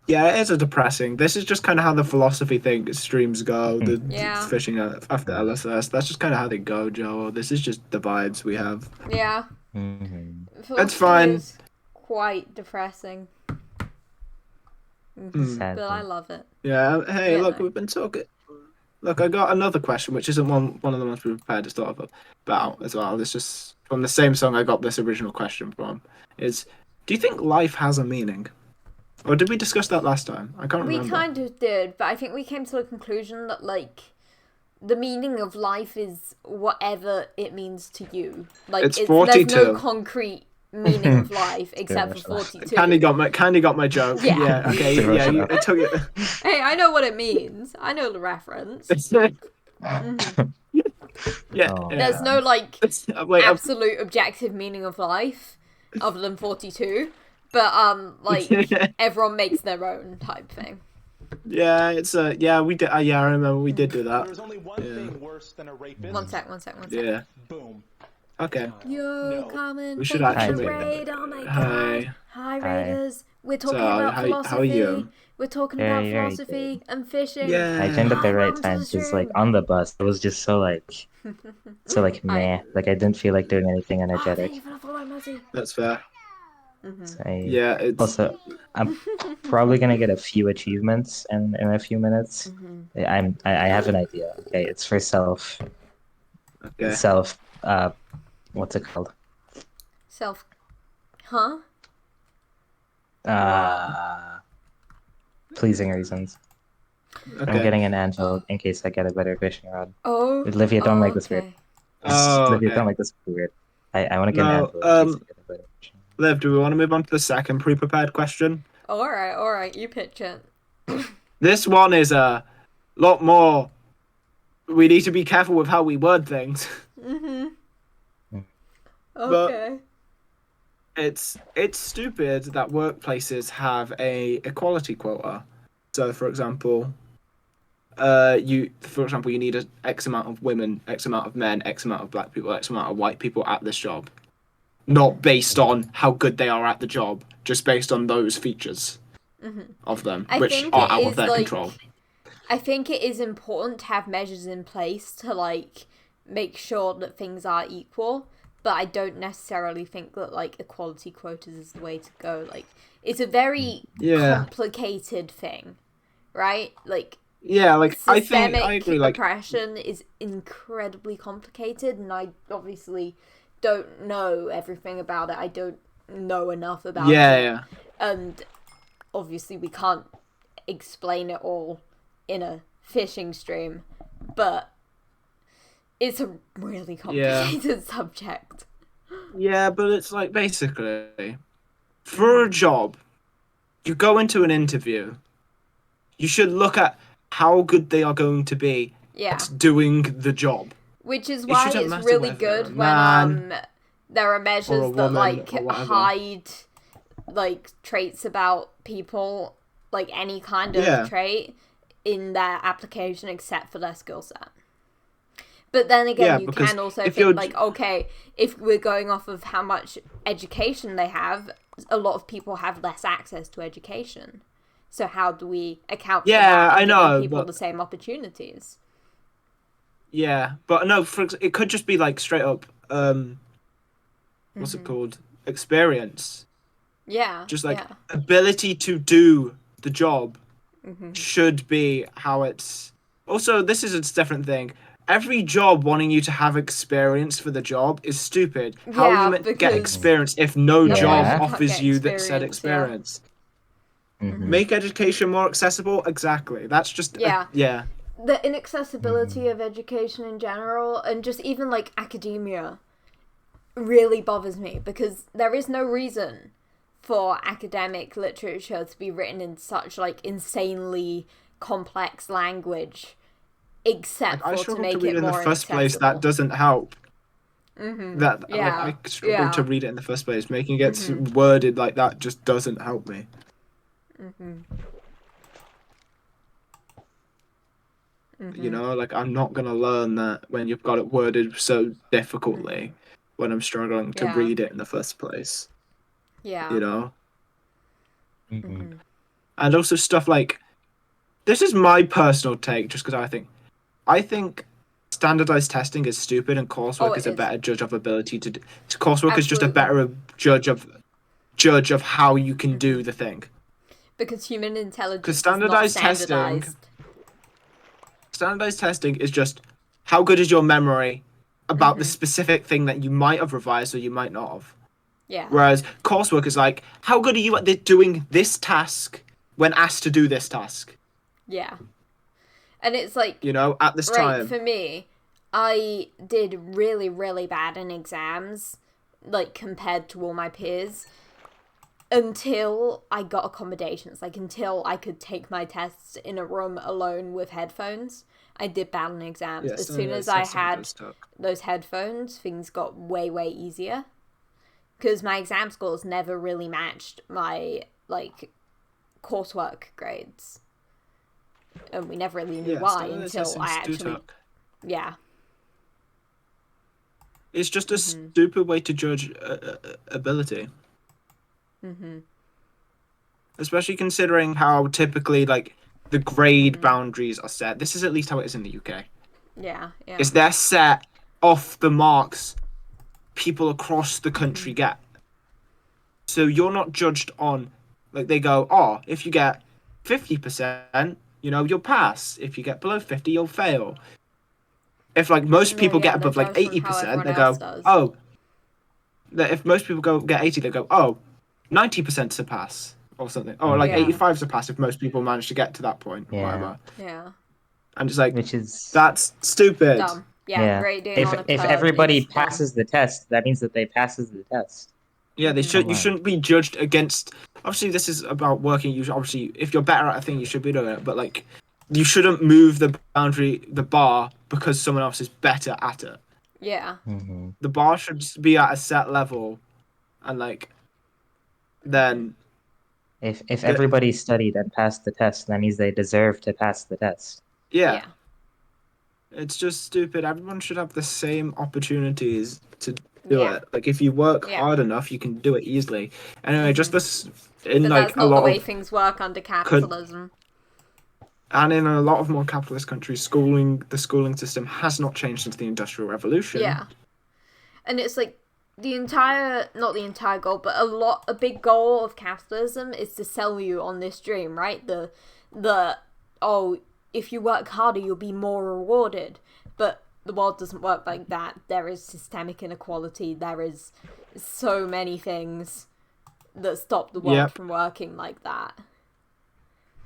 [SPEAKER 2] Yeah, it is a depressing. This is just kind of how the philosophy streams go. The
[SPEAKER 1] Yeah.
[SPEAKER 2] fishing after LSS. That's just kind of how they go, Joe. This is just the vibes we have.
[SPEAKER 1] Yeah.
[SPEAKER 3] Mhm.
[SPEAKER 2] That's fine.
[SPEAKER 1] Is quite depressing.
[SPEAKER 3] Sad
[SPEAKER 1] But I
[SPEAKER 3] thing.
[SPEAKER 1] love it.
[SPEAKER 2] Yeah. Hey,
[SPEAKER 1] Yeah,
[SPEAKER 2] look,
[SPEAKER 1] no.
[SPEAKER 2] we've been talking. Look, I got another question, which isn't one of the ones we prepared to start about as well. It's just from the same song I got this original question from. Is do you think life has a meaning? Or did we discuss that last time? I can't
[SPEAKER 1] We
[SPEAKER 2] remember.
[SPEAKER 1] kind of did, but I think we came to the conclusion that like the meaning of life is whatever it means to you. Like
[SPEAKER 2] It's
[SPEAKER 1] there's
[SPEAKER 2] 42.
[SPEAKER 1] no concrete meaning of life except for
[SPEAKER 3] much that.
[SPEAKER 1] 42.
[SPEAKER 2] Candy got my joke.
[SPEAKER 1] Yeah.
[SPEAKER 2] Okay.
[SPEAKER 3] Very
[SPEAKER 2] Yeah.
[SPEAKER 3] much
[SPEAKER 2] It took it.
[SPEAKER 1] Hey, I know what it means. I know the reference.
[SPEAKER 2] Yeah.
[SPEAKER 3] Oh.
[SPEAKER 1] There's no like
[SPEAKER 2] Wait.
[SPEAKER 1] absolute objective meaning of life other than 42, but like everyone makes their own type thing.
[SPEAKER 2] Yeah. It's we did. Yeah, I remember we did do that.
[SPEAKER 4] There's only one thing worse than a rapist.
[SPEAKER 1] One sec.
[SPEAKER 2] Yeah.
[SPEAKER 4] Boom.
[SPEAKER 2] Okay.
[SPEAKER 1] Yo,
[SPEAKER 4] No.
[SPEAKER 1] Carmen,
[SPEAKER 2] We should
[SPEAKER 1] thank you for
[SPEAKER 2] actually-
[SPEAKER 1] the raid. Oh my
[SPEAKER 2] Hi.
[SPEAKER 1] god. Hi,
[SPEAKER 3] Hi.
[SPEAKER 1] raiders. We're talking
[SPEAKER 2] So,
[SPEAKER 1] about
[SPEAKER 2] how
[SPEAKER 1] philosophy.
[SPEAKER 2] are you?
[SPEAKER 1] We're talking
[SPEAKER 3] Yeah,
[SPEAKER 1] about
[SPEAKER 3] you're very
[SPEAKER 1] philosophy and fishing.
[SPEAKER 2] Yeah.
[SPEAKER 3] I joined at
[SPEAKER 1] Hi,
[SPEAKER 3] the right
[SPEAKER 1] welcome to
[SPEAKER 3] time
[SPEAKER 1] the
[SPEAKER 3] because, like,
[SPEAKER 1] stream.
[SPEAKER 3] on the bus, it was just so like meh. Like, I didn't feel like doing anything
[SPEAKER 1] Oh, thank
[SPEAKER 3] energetic.
[SPEAKER 1] you for the follow, Muzzy.
[SPEAKER 2] That's fair.
[SPEAKER 3] So I,
[SPEAKER 2] Yeah. It's
[SPEAKER 3] Also, I'm probably gonna get a few achievements in a few minutes. I have an idea. Okay, it's for
[SPEAKER 2] okay.
[SPEAKER 3] what's it called?
[SPEAKER 1] Self. Huh?
[SPEAKER 3] Pleasing reasons. I'm
[SPEAKER 2] Okay.
[SPEAKER 3] getting an anvil in case I get a better fishing rod.
[SPEAKER 1] Oh.
[SPEAKER 3] Olivia, don't make this weird.
[SPEAKER 1] okay.
[SPEAKER 2] Oh,
[SPEAKER 3] Olivia,
[SPEAKER 2] okay.
[SPEAKER 3] don't make this weird. I want to get
[SPEAKER 2] No,
[SPEAKER 3] an anvil in case I get a better fishing rod.
[SPEAKER 2] Liv, do we want to move on to the second pre-prepared question?
[SPEAKER 1] All right. You pitch it.
[SPEAKER 2] This one is a lot more. We need to be careful with how we word things.
[SPEAKER 1] Okay.
[SPEAKER 2] It's stupid that workplaces have a equality quota. So, for example, you need a X amount of women, X amount of men, X amount of black people, X amount of white people at this job, not based on how good they are at the job, just based on those features of them,
[SPEAKER 1] I
[SPEAKER 2] which
[SPEAKER 1] think
[SPEAKER 2] are
[SPEAKER 1] it
[SPEAKER 2] out
[SPEAKER 1] is,
[SPEAKER 2] of their
[SPEAKER 1] like,
[SPEAKER 2] control.
[SPEAKER 1] I think it is important to have measures in place to like make sure that things are equal, but I don't necessarily think that like equality quotas is the way to go. Like it's a very
[SPEAKER 2] Yeah.
[SPEAKER 1] complicated thing, right? Like
[SPEAKER 2] Yeah, like I
[SPEAKER 1] systemic
[SPEAKER 2] agree. Like
[SPEAKER 1] oppression is incredibly complicated, and I obviously don't know everything about it. I don't know enough about it.
[SPEAKER 2] yeah.
[SPEAKER 1] And obviously we can't explain it all in a fishing stream, but it's a really complicated subject.
[SPEAKER 2] Yeah, but it's like basically For a job, you go into an interview, you should look at how good they are going to be
[SPEAKER 1] Yeah.
[SPEAKER 2] at doing the job.
[SPEAKER 1] Which is
[SPEAKER 2] It
[SPEAKER 1] why
[SPEAKER 2] shouldn't
[SPEAKER 1] it's
[SPEAKER 2] matter
[SPEAKER 1] really
[SPEAKER 2] whether they're a
[SPEAKER 1] good
[SPEAKER 2] man
[SPEAKER 1] when there are
[SPEAKER 2] or a
[SPEAKER 1] measures that
[SPEAKER 2] woman
[SPEAKER 1] like
[SPEAKER 2] or whatever.
[SPEAKER 1] hide like traits about people, like any kind of
[SPEAKER 2] Yeah.
[SPEAKER 1] trait in their application except for their skill set. But then again,
[SPEAKER 2] Yeah,
[SPEAKER 1] you
[SPEAKER 2] because
[SPEAKER 1] can also
[SPEAKER 2] if
[SPEAKER 1] think
[SPEAKER 2] you're-
[SPEAKER 1] like, okay, if we're going off of how much education they have, a lot of people have less access to education. So how do we account for
[SPEAKER 2] Yeah,
[SPEAKER 1] that?
[SPEAKER 2] I
[SPEAKER 1] and
[SPEAKER 2] know,
[SPEAKER 1] giving people
[SPEAKER 2] but-
[SPEAKER 1] the same opportunities.
[SPEAKER 2] Yeah, but no, it could just be like straight up, what's it
[SPEAKER 1] Mhm.
[SPEAKER 2] called? Experience.
[SPEAKER 1] Yeah.
[SPEAKER 2] Just like
[SPEAKER 1] yeah.
[SPEAKER 2] ability to do the job
[SPEAKER 1] Mhm.
[SPEAKER 2] should be how it's. Also, this is a different thing. Every job wanting you to have experience for the job is stupid. How are
[SPEAKER 1] Yeah,
[SPEAKER 2] you meant to get
[SPEAKER 1] because-
[SPEAKER 2] experience if no
[SPEAKER 3] Yeah.
[SPEAKER 2] job
[SPEAKER 3] You
[SPEAKER 1] can't
[SPEAKER 2] offers
[SPEAKER 1] get
[SPEAKER 2] you that said
[SPEAKER 1] experience,
[SPEAKER 2] experience?
[SPEAKER 3] Mhm.
[SPEAKER 2] Make education more accessible? Exactly. That's just.
[SPEAKER 1] Yeah.
[SPEAKER 2] Yeah.
[SPEAKER 1] The inaccessibility of education in general, and just even like academia, really bothers me because there is no reason for academic literature to be written in such like insanely complex language, except
[SPEAKER 2] I
[SPEAKER 1] for to
[SPEAKER 2] struggled
[SPEAKER 1] make
[SPEAKER 2] to read
[SPEAKER 1] it
[SPEAKER 2] in the
[SPEAKER 1] more
[SPEAKER 2] first place.
[SPEAKER 1] inaccessible.
[SPEAKER 2] That doesn't help. That
[SPEAKER 1] Yeah,
[SPEAKER 2] like, I struggled to
[SPEAKER 1] yeah.
[SPEAKER 2] read it in the first place. Making it worded like that just doesn't help me. You know, like I'm not gonna learn that when you've got it worded so difficultly when I'm struggling to
[SPEAKER 1] Yeah.
[SPEAKER 2] read it in the first place.
[SPEAKER 1] Yeah.
[SPEAKER 2] You know,
[SPEAKER 3] Mhm.
[SPEAKER 2] and also stuff like this is my personal take, just because I think standardized testing is stupid and coursework
[SPEAKER 1] Oh,
[SPEAKER 2] is
[SPEAKER 1] it
[SPEAKER 2] a
[SPEAKER 1] is.
[SPEAKER 2] better judge of ability to. Coursework is just a
[SPEAKER 1] Absolutely.
[SPEAKER 2] better judge of how you can do the thing.
[SPEAKER 1] Because human intelligence is
[SPEAKER 2] standardized
[SPEAKER 1] not
[SPEAKER 2] testing-
[SPEAKER 1] standardized.
[SPEAKER 2] Standardized testing is just how good is your memory about the specific thing that you might have revised or you might not have.
[SPEAKER 1] Yeah.
[SPEAKER 2] Whereas coursework is like, how good are you at doing this task when asked to do this task?
[SPEAKER 1] Yeah. And it's like,
[SPEAKER 2] You know, at this
[SPEAKER 1] right,
[SPEAKER 2] time.
[SPEAKER 1] for me, I did really, really bad in exams, like, compared to all my peers, until I got accommodations, like, until I could take my tests in a room alone with headphones. I did bad in exams.
[SPEAKER 2] Yeah,
[SPEAKER 1] As soon
[SPEAKER 2] standardized
[SPEAKER 1] as I
[SPEAKER 2] testing
[SPEAKER 1] had
[SPEAKER 2] does suck.
[SPEAKER 1] those headphones, things got way, way easier. Because my exam scores never really matched my, like, coursework grades. And we never really knew
[SPEAKER 2] Yeah,
[SPEAKER 1] why
[SPEAKER 2] standardized
[SPEAKER 1] until I
[SPEAKER 2] testings do
[SPEAKER 1] actually...
[SPEAKER 2] suck.
[SPEAKER 1] Yeah.
[SPEAKER 2] It's just a stupid way to judge ability. Especially considering how typically, like, the grade boundaries are set. This is at least how it is in the UK.
[SPEAKER 1] Yeah, yeah.
[SPEAKER 2] Is they're set off the marks people across the country get. So you're not judged on, like, they go, oh, if you get 50%, you know, you'll pass. If you get below 50, you'll fail. If, like, most
[SPEAKER 1] No,
[SPEAKER 2] people
[SPEAKER 1] yeah,
[SPEAKER 2] get
[SPEAKER 1] they're
[SPEAKER 2] above, like,
[SPEAKER 1] judged on how
[SPEAKER 2] 80%,
[SPEAKER 1] everyone
[SPEAKER 2] they
[SPEAKER 1] else
[SPEAKER 2] go,
[SPEAKER 1] does.
[SPEAKER 2] oh. If most people get 80, they go, oh, 90% to pass. Or something. Or, like,
[SPEAKER 1] Yeah.
[SPEAKER 2] 85 to pass if most people manage to get to that point. Or
[SPEAKER 3] Yeah.
[SPEAKER 2] whatever.
[SPEAKER 1] Yeah.
[SPEAKER 2] And it's like,
[SPEAKER 3] Which is
[SPEAKER 2] that's stupid.
[SPEAKER 1] Dumb. Yeah, grading
[SPEAKER 3] If
[SPEAKER 1] on a
[SPEAKER 3] if
[SPEAKER 1] curve
[SPEAKER 3] everybody
[SPEAKER 1] is dumb.
[SPEAKER 3] passes the test, that means that they passes the test.
[SPEAKER 2] Yeah, they should.
[SPEAKER 3] Come
[SPEAKER 2] You
[SPEAKER 3] on.
[SPEAKER 2] shouldn't be judged against. Obviously, this is about working. You should, obviously, if you're better at a thing, you should be doing it. But like, you shouldn't move the boundary, the bar, because someone else is better at it.
[SPEAKER 1] Yeah.
[SPEAKER 3] Mm-hmm.
[SPEAKER 2] The bar should just be at a set level, and like, then
[SPEAKER 3] If everybody studied and passed the test, that means they deserve to pass the test.
[SPEAKER 2] yeah, it's just stupid. Everyone should have the same opportunities to do
[SPEAKER 1] Yeah.
[SPEAKER 2] it. Like, if you work
[SPEAKER 1] Yeah.
[SPEAKER 2] hard enough, you can do it easily. Anyway, just this in
[SPEAKER 1] But
[SPEAKER 2] like
[SPEAKER 1] that's
[SPEAKER 2] a
[SPEAKER 1] not the
[SPEAKER 2] lot
[SPEAKER 1] way
[SPEAKER 2] of.
[SPEAKER 1] things work under capitalism.
[SPEAKER 2] And in a lot of more capitalist countries, the schooling system has not changed since the Industrial Revolution.
[SPEAKER 1] Yeah. And it's like not the entire goal, but a big goal of capitalism is to sell you on this dream, right? Oh, if you work harder, you'll be more rewarded. But the world doesn't work like that. There is systemic inequality. There is so many things that stop the world
[SPEAKER 2] Yep.
[SPEAKER 1] from working like that.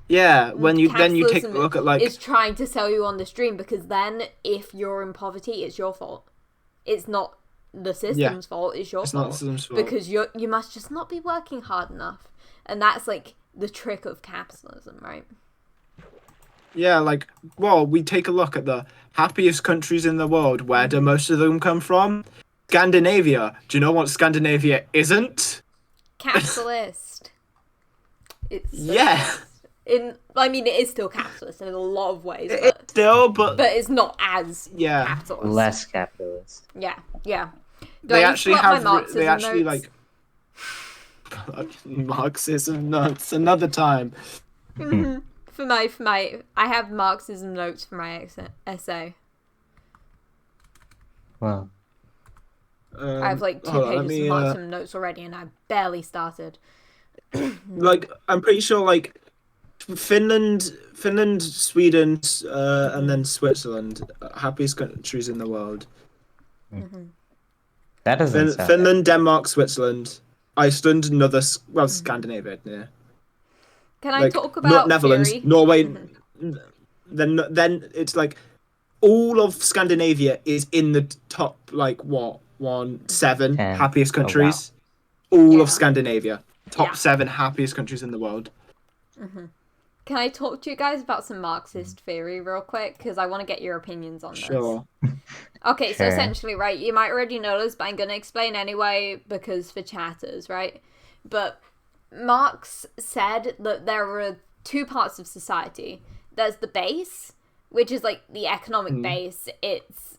[SPEAKER 2] Yeah, when you take a
[SPEAKER 1] Capitalism
[SPEAKER 2] look at like
[SPEAKER 1] is trying to sell you on this dream, because then if you're in poverty, it's your fault. It's not the system's fault. It's your
[SPEAKER 2] It's not
[SPEAKER 1] fault
[SPEAKER 2] the system's fault.
[SPEAKER 1] because you must just not be working hard enough, and that's like the trick of capitalism, right?
[SPEAKER 2] Yeah, like, well, we take a look at the happiest countries in the world. Where do most of them come from? Scandinavia. Do you know what Scandinavia isn't?
[SPEAKER 1] Capitalist. It's
[SPEAKER 2] Yeah.
[SPEAKER 1] I mean, it is still capitalist in a lot of ways,
[SPEAKER 2] It's still, but
[SPEAKER 1] it's not as
[SPEAKER 2] yeah,
[SPEAKER 1] capitalist.
[SPEAKER 3] Less capitalist.
[SPEAKER 1] Yeah. Do
[SPEAKER 2] they
[SPEAKER 1] I need to
[SPEAKER 2] actually
[SPEAKER 1] pull up my
[SPEAKER 2] have.
[SPEAKER 1] Marxism
[SPEAKER 2] They actually
[SPEAKER 1] notes?
[SPEAKER 2] like Marxism nuts. Another time.
[SPEAKER 1] For my I have Marxism notes for my essay.
[SPEAKER 3] Well,
[SPEAKER 1] I have like 2
[SPEAKER 2] hold on, let
[SPEAKER 1] pages
[SPEAKER 2] me,
[SPEAKER 1] of Marxism notes already, and I barely started.
[SPEAKER 2] like, I'm pretty sure like Finland, Sweden, and then Switzerland, happiest countries in the world.
[SPEAKER 3] that doesn't sound.
[SPEAKER 2] Finland, Denmark, Switzerland, Iceland, another Scandinavia. Yeah.
[SPEAKER 1] Can I
[SPEAKER 2] Like,
[SPEAKER 1] talk about
[SPEAKER 2] not Netherlands,
[SPEAKER 1] theory?
[SPEAKER 2] Norway. Then it's like all of Scandinavia is in the top like what 7
[SPEAKER 3] 10.
[SPEAKER 2] happiest
[SPEAKER 3] Oh, wow.
[SPEAKER 2] countries. All
[SPEAKER 1] Yeah.
[SPEAKER 2] of Scandinavia, top
[SPEAKER 1] Yeah.
[SPEAKER 2] 7 happiest countries in the world.
[SPEAKER 1] Can I talk to you guys about some Marxist theory real quick? Because I want to get your opinions on this.
[SPEAKER 2] Sure.
[SPEAKER 1] Okay, so
[SPEAKER 3] Sure.
[SPEAKER 1] essentially, right, you might already know this, but I'm going to explain anyway because for chatters, right? But Marx said that there were 2 parts of society. There's the base, which is like the economic base. It's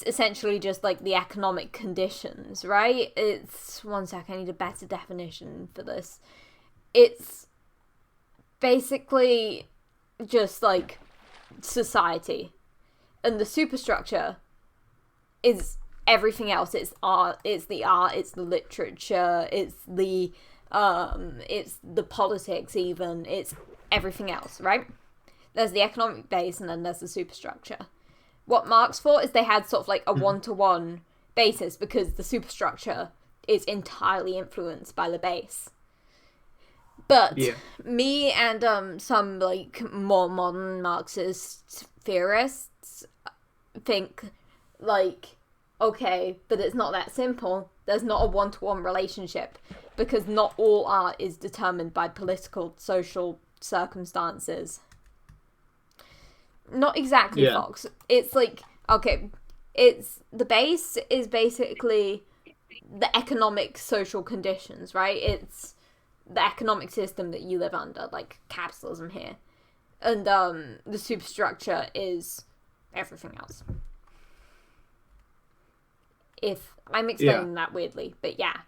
[SPEAKER 1] essentially just like the economic conditions, right? It's one sec, I need a better definition for this. It's basically just like society, and the superstructure is everything else. It's art, it's the literature, it's the politics, even it's everything else, right? There's the economic base, and then there's the superstructure. What Marx thought is they had sort of like a one-to-one basis because the superstructure is entirely influenced by the base. But
[SPEAKER 2] Yeah.
[SPEAKER 1] me and some like more modern Marxist theorists think like, okay, but it's not that simple. There's not a one-to-one relationship because not all art is determined by political, social circumstances. Not exactly,
[SPEAKER 2] Yeah.
[SPEAKER 1] Fox. It's like, okay, it's the base is basically the economic social conditions, right? It's the economic system that you live under, like capitalism here. And the superstructure is everything else. If I'm explaining that weirdly, but yeah.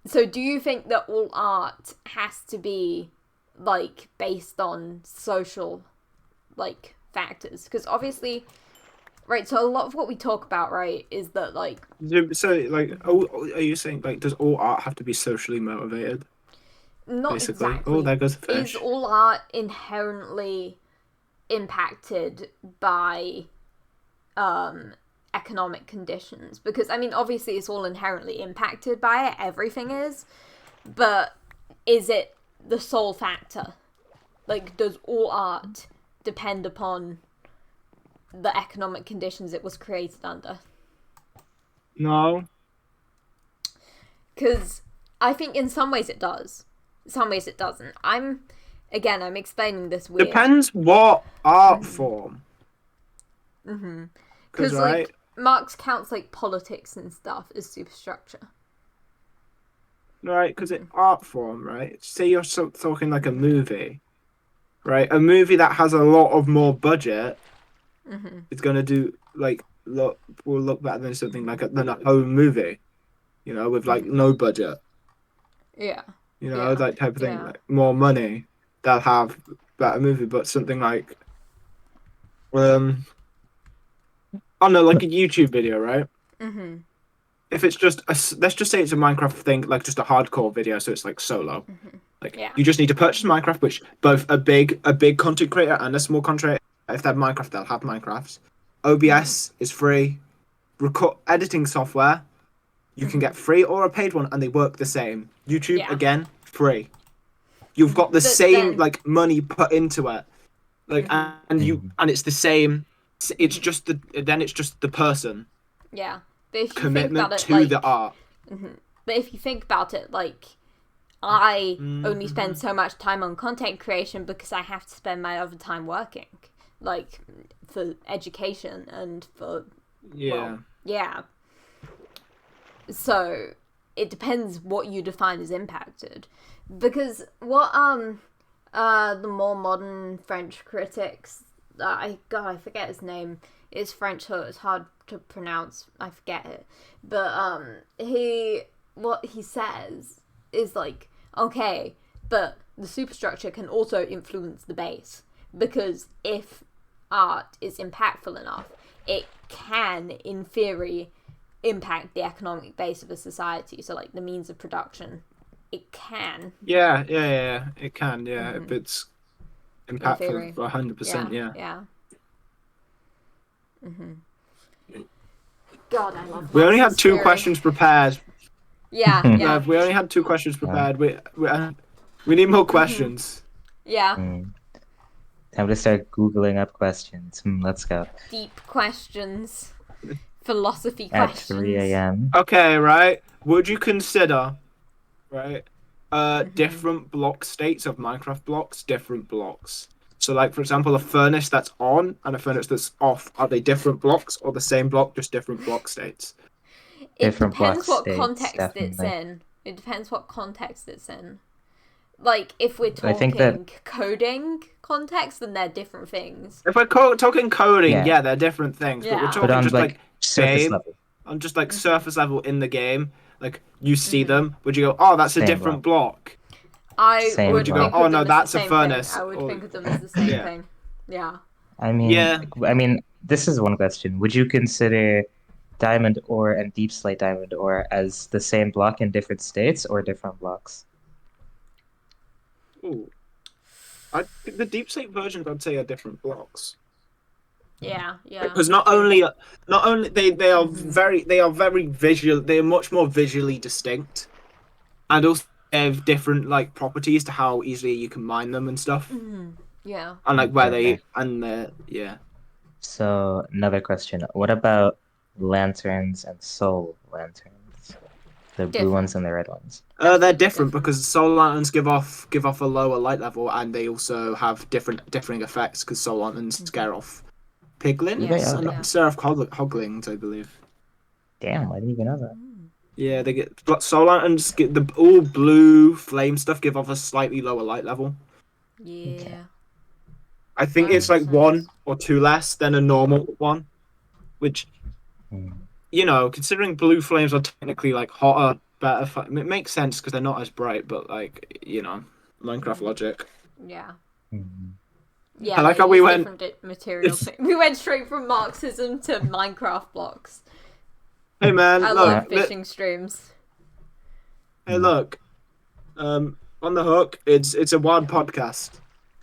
[SPEAKER 1] So do you think that all art has to be like based on social like factors? Because obviously, right, so a lot of what we talk about, right, is that like
[SPEAKER 2] So like, are you saying like, does all art have to be socially motivated?
[SPEAKER 1] not
[SPEAKER 2] Basically.
[SPEAKER 1] exactly.
[SPEAKER 2] Oh, there goes the fish.
[SPEAKER 1] Is all art inherently impacted by economic conditions? Because I mean, obviously, it's all inherently impacted by it. Everything is, but is it the sole factor? Like, does all art depend upon the economic conditions it was created under?
[SPEAKER 2] No.
[SPEAKER 1] Because I think in some ways it does. In some ways it doesn't. I'm explaining this weird.
[SPEAKER 2] Depends what art form.
[SPEAKER 1] Because
[SPEAKER 2] right.
[SPEAKER 1] like Marx counts like politics and stuff as superstructure.
[SPEAKER 2] Right, because it's art form, right? Say you're talking like a movie, right? A movie that has a lot of more budget is gonna do like will look better than something like than a home movie, you know, with like no budget,
[SPEAKER 1] Yeah.
[SPEAKER 2] you know,
[SPEAKER 1] Yeah.
[SPEAKER 2] that type of thing.
[SPEAKER 1] Yeah.
[SPEAKER 2] Like more money, they'll have better movie. But something like, I don't know, like a YouTube video, right?
[SPEAKER 1] Mm-hmm.
[SPEAKER 2] If it's just let's just say it's a Minecraft thing, like just a hardcore video, so it's like solo. Like
[SPEAKER 1] Yeah.
[SPEAKER 2] you just need to purchase Minecraft, which both a big content creator and a small content creator, if they have Minecraft, they'll have Minecraft. OBS is free. Record editing software, you can get free or a paid one, and they work the same. YouTube
[SPEAKER 1] Yeah.
[SPEAKER 2] again, free. You've got the
[SPEAKER 1] But
[SPEAKER 2] same
[SPEAKER 1] then-
[SPEAKER 2] like money put into it, like and it's the same. It's just the person.
[SPEAKER 1] Yeah. But if you think
[SPEAKER 2] commitment
[SPEAKER 1] about it,
[SPEAKER 2] to
[SPEAKER 1] like,
[SPEAKER 2] the art.
[SPEAKER 1] but if you think about it, like, I only
[SPEAKER 2] Mm-hmm.
[SPEAKER 1] spend so much time on content creation because I have to spend my other time working, like, for education and for,
[SPEAKER 2] Yeah.
[SPEAKER 1] well, yeah. So it depends what you define as impacted, because what the more modern French critics, I forget his name. It's French, so it's hard to pronounce. I forget it, but what he says is like, okay, but the superstructure can also influence the base, because if art is impactful enough, it can, in theory, impact the economic base of a society. So, like, the means of production, it can.
[SPEAKER 2] Yeah. It can. Yeah, if it's
[SPEAKER 1] theory.
[SPEAKER 2] impactful, 100%. Yeah.
[SPEAKER 1] Yeah. God, I love.
[SPEAKER 2] We only had
[SPEAKER 1] Marxist
[SPEAKER 2] two
[SPEAKER 1] theory.
[SPEAKER 2] questions prepared.
[SPEAKER 1] Yeah.
[SPEAKER 2] Lev, we only had two questions prepared. We need more questions.
[SPEAKER 1] Yeah.
[SPEAKER 3] Time to start Googling up questions. Let's go.
[SPEAKER 1] Deep questions. Philosophy
[SPEAKER 3] At
[SPEAKER 1] questions.
[SPEAKER 3] 3 a.m.
[SPEAKER 2] Okay, right. Would you consider, right, different block states of Minecraft blocks different blocks? So, like, for example, a furnace that's on and a furnace that's off, are they different blocks or the same block, just different block states?
[SPEAKER 1] It
[SPEAKER 3] Different
[SPEAKER 1] depends
[SPEAKER 3] block
[SPEAKER 1] what
[SPEAKER 3] states,
[SPEAKER 1] context it's
[SPEAKER 3] definitely.
[SPEAKER 1] in. It depends what context it's in. Like, if we're
[SPEAKER 3] I
[SPEAKER 1] talking
[SPEAKER 3] think that-
[SPEAKER 1] coding context, then they're different things.
[SPEAKER 2] If we're talking coding,
[SPEAKER 3] Yeah.
[SPEAKER 2] yeah, they're different things. But we're
[SPEAKER 1] Yeah.
[SPEAKER 2] talking
[SPEAKER 3] But on
[SPEAKER 2] just
[SPEAKER 3] like surface
[SPEAKER 2] game,
[SPEAKER 3] level.
[SPEAKER 2] on just like surface level in the game, like you see them, would you go, oh, that's a
[SPEAKER 3] Same
[SPEAKER 2] different block?
[SPEAKER 1] I
[SPEAKER 3] Same
[SPEAKER 1] would
[SPEAKER 3] block.
[SPEAKER 1] think
[SPEAKER 2] Oh,
[SPEAKER 1] of
[SPEAKER 2] no,
[SPEAKER 1] them
[SPEAKER 2] that's
[SPEAKER 1] as the
[SPEAKER 2] a
[SPEAKER 1] same
[SPEAKER 2] furnace,
[SPEAKER 1] thing. I would
[SPEAKER 2] or-
[SPEAKER 1] think of them as the same
[SPEAKER 2] Yeah.
[SPEAKER 1] thing. Yeah.
[SPEAKER 3] I mean,
[SPEAKER 2] Yeah.
[SPEAKER 3] this is one question. Would you consider diamond ore and deep slate diamond ore as the same block in different states or different blocks?
[SPEAKER 2] Ooh. The deep slate versions, I'd say, are different blocks.
[SPEAKER 1] Yeah. Yeah.
[SPEAKER 2] Because not only they are very visual, they are much more visually distinct, and also they have different like properties to how easily you can mine them and stuff,
[SPEAKER 1] Yeah.
[SPEAKER 2] and like where
[SPEAKER 3] Okay.
[SPEAKER 2] yeah.
[SPEAKER 3] So another question. What about lanterns and soul lanterns? The blue
[SPEAKER 1] Different.
[SPEAKER 3] ones and the red ones.
[SPEAKER 2] They're different because solar lanterns give off a lower light level, and they also have differing effects because solar lanterns scare off piglins,
[SPEAKER 1] Yeah,
[SPEAKER 2] and
[SPEAKER 1] yeah.
[SPEAKER 2] not scare off hoglings, I believe.
[SPEAKER 3] Damn, I didn't even know that.
[SPEAKER 2] Yeah, they get solar lanterns. Get the all blue flame stuff give off a slightly lower light level.
[SPEAKER 1] Yeah.
[SPEAKER 2] I think
[SPEAKER 1] That
[SPEAKER 2] it's like
[SPEAKER 1] makes
[SPEAKER 2] one
[SPEAKER 1] sense.
[SPEAKER 2] or two less than a normal one, which,
[SPEAKER 3] Hmm.
[SPEAKER 2] considering blue flames are technically like hotter, better. It makes sense because they're not as bright, but like Minecraft logic.
[SPEAKER 1] Yeah.
[SPEAKER 3] Hmm.
[SPEAKER 1] Yeah.
[SPEAKER 2] I like
[SPEAKER 1] they
[SPEAKER 2] how we
[SPEAKER 1] use
[SPEAKER 2] went-
[SPEAKER 1] different materials. We went straight from Marxism to Minecraft blocks.
[SPEAKER 2] Hey man,
[SPEAKER 1] I
[SPEAKER 2] look,
[SPEAKER 1] love fishing streams.
[SPEAKER 2] hey look, on the hook. It's a wild podcast.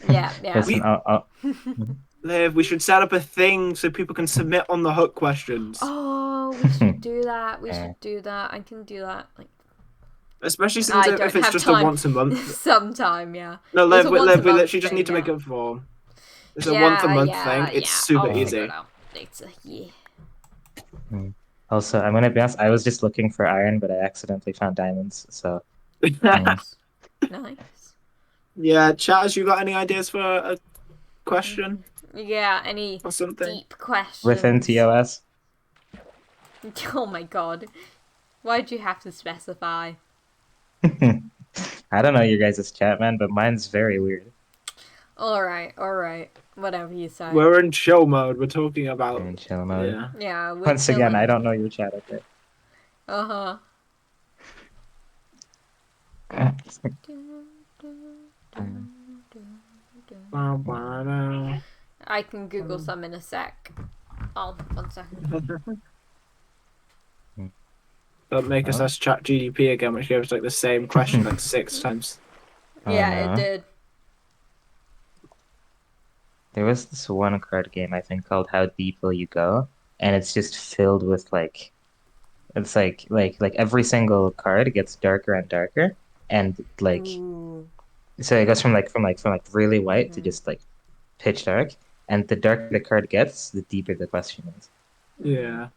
[SPEAKER 1] Yeah. Yeah.
[SPEAKER 3] Listen,
[SPEAKER 2] Liv, we should set up a thing so people can submit on the hook questions.
[SPEAKER 1] Oh, we should do that. We
[SPEAKER 3] Yeah.
[SPEAKER 1] should do that. I can do that. Like,
[SPEAKER 2] Especially since
[SPEAKER 1] I
[SPEAKER 2] if
[SPEAKER 1] don't
[SPEAKER 2] it's
[SPEAKER 1] have
[SPEAKER 2] just
[SPEAKER 1] time.
[SPEAKER 2] a once a month.
[SPEAKER 1] Sometime, yeah.
[SPEAKER 2] No,
[SPEAKER 1] It's
[SPEAKER 2] Liv,
[SPEAKER 1] a
[SPEAKER 2] we
[SPEAKER 1] once-a-month
[SPEAKER 2] literally just
[SPEAKER 1] thing,
[SPEAKER 2] need to make
[SPEAKER 1] yeah.
[SPEAKER 2] a form. It's a once a month thing. It's super
[SPEAKER 1] I'll
[SPEAKER 2] easy.
[SPEAKER 1] figure it out. It's yeah.
[SPEAKER 3] also, I'm gonna be honest. I was just looking for iron, but I accidentally found diamonds. So
[SPEAKER 1] Nice. Nice.
[SPEAKER 2] Yeah, chatters, you got any ideas for a question
[SPEAKER 1] Yeah. Any
[SPEAKER 2] or something?
[SPEAKER 1] deep questions
[SPEAKER 3] within TOS,
[SPEAKER 1] Oh my god. Why'd you have to specify?
[SPEAKER 3] I don't know your guys' chat, man, but mine's very weird.
[SPEAKER 1] Alright. Whatever you say.
[SPEAKER 2] We're in chill mode. We're talking about
[SPEAKER 3] We're in chill mode.
[SPEAKER 2] yeah.
[SPEAKER 1] Yeah, we're
[SPEAKER 3] Once again,
[SPEAKER 1] chilling.
[SPEAKER 3] I don't know your chat. Okay.
[SPEAKER 1] Uh-huh. I can Google some in a sec. Oh, 1 second.
[SPEAKER 2] Don't make us
[SPEAKER 3] Oh.
[SPEAKER 2] ask chat GDP again, which gave us like the same question like 6 times.
[SPEAKER 3] Oh,
[SPEAKER 1] Yeah,
[SPEAKER 3] no.
[SPEAKER 1] it did.
[SPEAKER 3] There was this one card game I think called How Deep Will You Go, and it's just filled with it's like every single card gets darker and darker, and like
[SPEAKER 1] Ooh.
[SPEAKER 3] so it goes from really white to just like pitch dark, and the darker the card gets, the deeper the question is.
[SPEAKER 2] Yeah.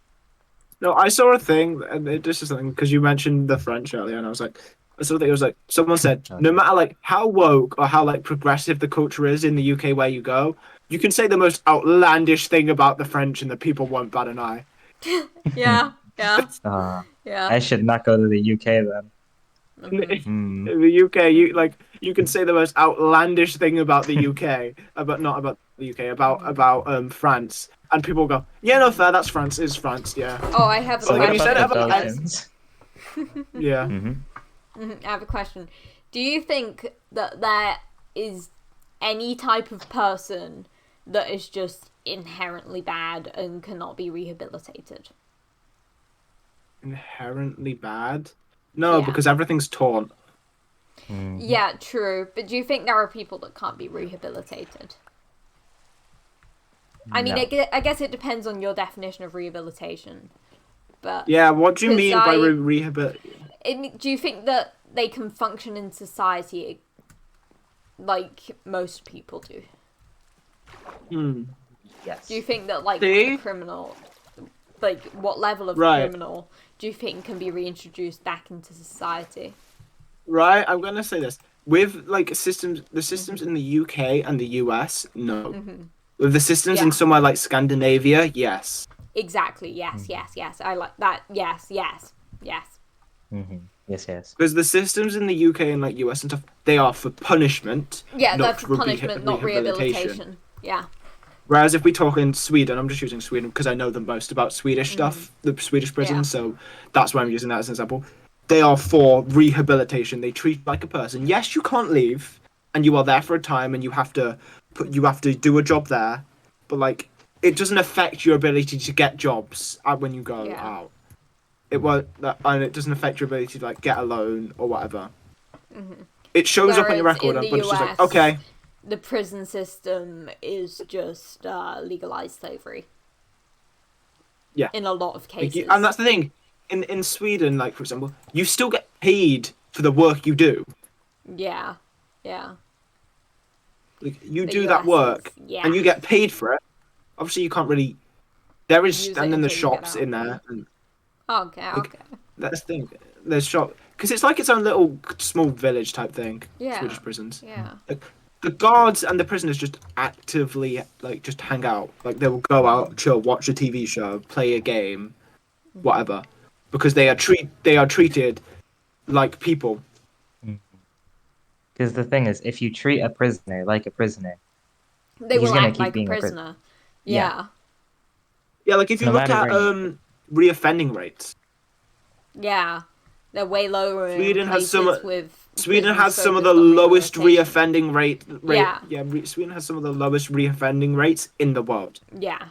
[SPEAKER 2] No, I saw a thing, and this is something because you mentioned the French earlier, and I was like, I saw that it was like someone said, no matter like how woke or how like progressive the culture is in the UK where you go, you can say the most outlandish thing about the French, and the people won't bat an eye.
[SPEAKER 1] Yeah, yeah,
[SPEAKER 3] Uh,
[SPEAKER 1] yeah.
[SPEAKER 3] I should not go to the UK then.
[SPEAKER 2] In
[SPEAKER 3] Hmm.
[SPEAKER 2] the UK, you can say the most outlandish thing about the UK, about not about the UK, about France, and people go, yeah, no, fair, that's France, is France, yeah.
[SPEAKER 1] Oh, I have a
[SPEAKER 3] So
[SPEAKER 2] But
[SPEAKER 3] what
[SPEAKER 2] when you
[SPEAKER 1] question.
[SPEAKER 2] said
[SPEAKER 3] about
[SPEAKER 2] it
[SPEAKER 3] the
[SPEAKER 2] about
[SPEAKER 3] Belgians?
[SPEAKER 2] yeah,
[SPEAKER 3] Hmm.
[SPEAKER 1] I have a question. Do you think that there is any type of person that is just inherently bad and cannot be rehabilitated?
[SPEAKER 2] inherently bad. No,
[SPEAKER 1] Yeah.
[SPEAKER 2] because everything's taught.
[SPEAKER 3] Hmm.
[SPEAKER 1] Yeah, true. But do you think there are people that can't be rehabilitated? I mean,
[SPEAKER 3] No.
[SPEAKER 1] I guess it depends on your definition of rehabilitation. But
[SPEAKER 2] Yeah, what do you
[SPEAKER 1] 'Cause
[SPEAKER 2] mean by
[SPEAKER 1] I-
[SPEAKER 2] rehabilitation?
[SPEAKER 1] do you think that they can function in society like most people do?
[SPEAKER 3] Yes.
[SPEAKER 1] Do you think that like
[SPEAKER 2] See?
[SPEAKER 1] a criminal, like what level of
[SPEAKER 2] Right.
[SPEAKER 1] criminal do you think can be reintroduced back into society?
[SPEAKER 2] Right, I'm gonna say this. With like systems, the systems in the UK and the US, no. With the systems
[SPEAKER 1] Yeah.
[SPEAKER 2] in somewhere like Scandinavia, yes.
[SPEAKER 1] Exactly. Yes. Yes. Yes. I like that. Yes. Yes. Yes.
[SPEAKER 3] Hmm. Yes, yes.
[SPEAKER 2] Because the systems in the UK and like US and stuff, they are for punishment.
[SPEAKER 1] Yeah.
[SPEAKER 2] not
[SPEAKER 1] That's
[SPEAKER 2] for
[SPEAKER 1] punishment, not rehabilitation. Yeah.
[SPEAKER 2] Whereas if we talk in Sweden, I'm just using Sweden because I know the most about Swedish stuff, the Swedish prisons, so that's why I'm using that as an example. They are for rehabilitation. They treat you like a person. Yes, you can't leave, and you are there for a time, and you have to do a job there, but like it doesn't affect your ability to get jobs when you go
[SPEAKER 1] Yeah.
[SPEAKER 2] out. It won't, and it doesn't affect your ability to like get a loan or whatever. It shows up on your
[SPEAKER 1] Whereas
[SPEAKER 2] record,
[SPEAKER 1] in the
[SPEAKER 2] but it's just like
[SPEAKER 1] US,
[SPEAKER 2] okay.
[SPEAKER 1] the prison system is just legalized slavery.
[SPEAKER 2] Yeah.
[SPEAKER 1] In a lot of
[SPEAKER 2] Like,
[SPEAKER 1] cases.
[SPEAKER 2] and that's the thing. In Sweden, like for example, you still get paid for the work you do.
[SPEAKER 1] Yeah. Yeah.
[SPEAKER 2] Like you
[SPEAKER 1] The
[SPEAKER 2] do that
[SPEAKER 1] US
[SPEAKER 2] work,
[SPEAKER 1] is- yeah.
[SPEAKER 2] and you get paid for it. Obviously, you can't really. There is,
[SPEAKER 1] Use it
[SPEAKER 2] and then the
[SPEAKER 1] until you get
[SPEAKER 2] shops
[SPEAKER 1] out.
[SPEAKER 2] in there, and
[SPEAKER 1] Okay.
[SPEAKER 2] like,
[SPEAKER 1] Okay.
[SPEAKER 2] that's the thing. There's shop because it's like its own little small village type thing.
[SPEAKER 1] Yeah.
[SPEAKER 2] Swedish prisons.
[SPEAKER 1] Yeah.
[SPEAKER 2] Like, the guards and the prisoners just actively like just hang out. Like they will go out, chill, watch a TV show, play a game, whatever, because they are treated like people.
[SPEAKER 3] Because the thing is, if you treat a prisoner like a prisoner,
[SPEAKER 1] They
[SPEAKER 3] He's
[SPEAKER 1] will
[SPEAKER 3] gonna
[SPEAKER 1] act
[SPEAKER 3] keep
[SPEAKER 1] like a
[SPEAKER 3] being a
[SPEAKER 1] prisoner.
[SPEAKER 3] Yeah.
[SPEAKER 2] Yeah, like if you
[SPEAKER 3] No
[SPEAKER 2] look
[SPEAKER 3] matter
[SPEAKER 2] at
[SPEAKER 3] where
[SPEAKER 2] reoffending rates,
[SPEAKER 1] Yeah. They're way lower
[SPEAKER 2] Sweden
[SPEAKER 1] in
[SPEAKER 2] has
[SPEAKER 1] places
[SPEAKER 2] some-
[SPEAKER 1] with
[SPEAKER 2] Sweden
[SPEAKER 1] prisons
[SPEAKER 2] has some of the
[SPEAKER 1] focused on
[SPEAKER 2] lowest
[SPEAKER 1] rehabilitation.
[SPEAKER 2] reoffending rate.
[SPEAKER 1] Yeah.
[SPEAKER 2] Sweden has some of the lowest reoffending rates in the world.
[SPEAKER 1] Yeah.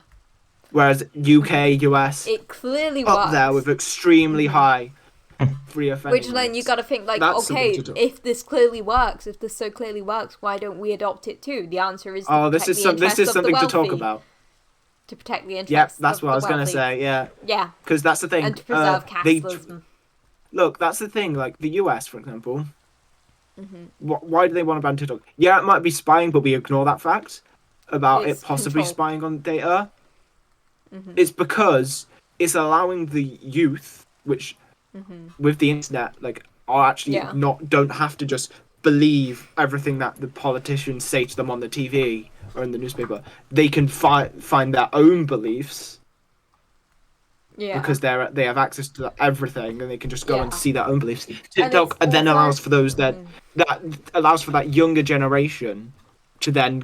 [SPEAKER 2] Whereas UK, US,
[SPEAKER 1] It clearly
[SPEAKER 2] up
[SPEAKER 1] works.
[SPEAKER 2] there with extremely high reoffending
[SPEAKER 1] Which then you
[SPEAKER 2] rates.
[SPEAKER 1] gotta think like,
[SPEAKER 2] That's something
[SPEAKER 1] okay,
[SPEAKER 2] to do.
[SPEAKER 1] if this clearly works, if this so clearly works, why don't we adopt it too? The answer is to
[SPEAKER 2] Oh, this
[SPEAKER 1] protect
[SPEAKER 2] is
[SPEAKER 1] the
[SPEAKER 2] this
[SPEAKER 1] interests
[SPEAKER 2] is
[SPEAKER 1] of the
[SPEAKER 2] something to talk
[SPEAKER 1] wealthy.
[SPEAKER 2] about.
[SPEAKER 1] To protect the
[SPEAKER 2] Yeah,
[SPEAKER 1] interests
[SPEAKER 2] that's
[SPEAKER 1] of
[SPEAKER 2] what I
[SPEAKER 1] the
[SPEAKER 2] was gonna
[SPEAKER 1] wealthy.
[SPEAKER 2] say. Yeah,
[SPEAKER 1] Yeah.
[SPEAKER 2] because that's the thing.
[SPEAKER 1] And to preserve
[SPEAKER 2] they
[SPEAKER 1] capitalism.
[SPEAKER 2] look. That's the thing. Like the US, for example.
[SPEAKER 1] Mm-hmm.
[SPEAKER 2] Why do they want to ban TikTok? Yeah, it might be spying, but we ignore that fact about
[SPEAKER 1] It's
[SPEAKER 2] it possibly
[SPEAKER 1] control.
[SPEAKER 2] spying on data.
[SPEAKER 1] Mm-hmm.
[SPEAKER 2] It's because it's allowing the youth, which with the internet, like are actually
[SPEAKER 1] Yeah.
[SPEAKER 2] don't have to just believe everything that the politicians say to them on the TV or in the newspaper. They can find their own beliefs
[SPEAKER 1] Yeah.
[SPEAKER 2] because they have access to everything and they can just go and
[SPEAKER 1] Yeah.
[SPEAKER 2] see their own beliefs.
[SPEAKER 1] And
[SPEAKER 2] TikTok
[SPEAKER 1] it's
[SPEAKER 2] then
[SPEAKER 1] also-
[SPEAKER 2] allows for those that allows for that younger generation to then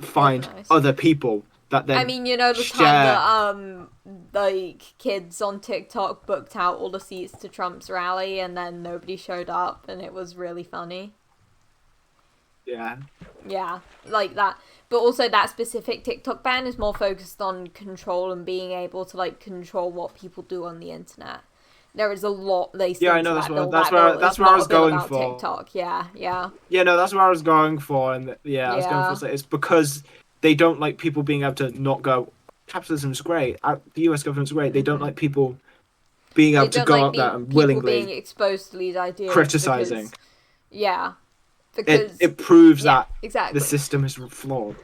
[SPEAKER 2] find
[SPEAKER 1] nice.
[SPEAKER 2] other people that then
[SPEAKER 1] I mean, you know the time
[SPEAKER 2] share.
[SPEAKER 1] that like kids on TikTok booked out all the seats to Trump's rally and then nobody showed up and it was really funny.
[SPEAKER 2] Yeah.
[SPEAKER 1] Yeah, like that. But also that specific TikTok ban is more focused on control and being able to like control what people do on the internet. There is a lot they
[SPEAKER 2] Yeah, I
[SPEAKER 1] think
[SPEAKER 2] know,
[SPEAKER 1] to
[SPEAKER 2] that's
[SPEAKER 1] that
[SPEAKER 2] what-
[SPEAKER 1] bill.
[SPEAKER 2] that's
[SPEAKER 1] That
[SPEAKER 2] where-
[SPEAKER 1] bill
[SPEAKER 2] that's
[SPEAKER 1] is
[SPEAKER 2] where I
[SPEAKER 1] not
[SPEAKER 2] was
[SPEAKER 1] a bill
[SPEAKER 2] going
[SPEAKER 1] about
[SPEAKER 2] for.
[SPEAKER 1] TikTok. Yeah, yeah.
[SPEAKER 2] Yeah, no, that's where I was going for, and yeah, I was going
[SPEAKER 1] Yeah.
[SPEAKER 2] for it's because they don't like people being able to not go. Capitalism's great. The U.S. government's great. They don't like people being
[SPEAKER 1] They
[SPEAKER 2] able to
[SPEAKER 1] don't
[SPEAKER 2] go
[SPEAKER 1] like
[SPEAKER 2] out there and
[SPEAKER 1] people
[SPEAKER 2] willingly
[SPEAKER 1] being exposed to these ideas.
[SPEAKER 2] criticizing.
[SPEAKER 1] Because, yeah. Because
[SPEAKER 2] It proves
[SPEAKER 1] yeah,
[SPEAKER 2] that
[SPEAKER 1] exactly.
[SPEAKER 2] the system is flawed.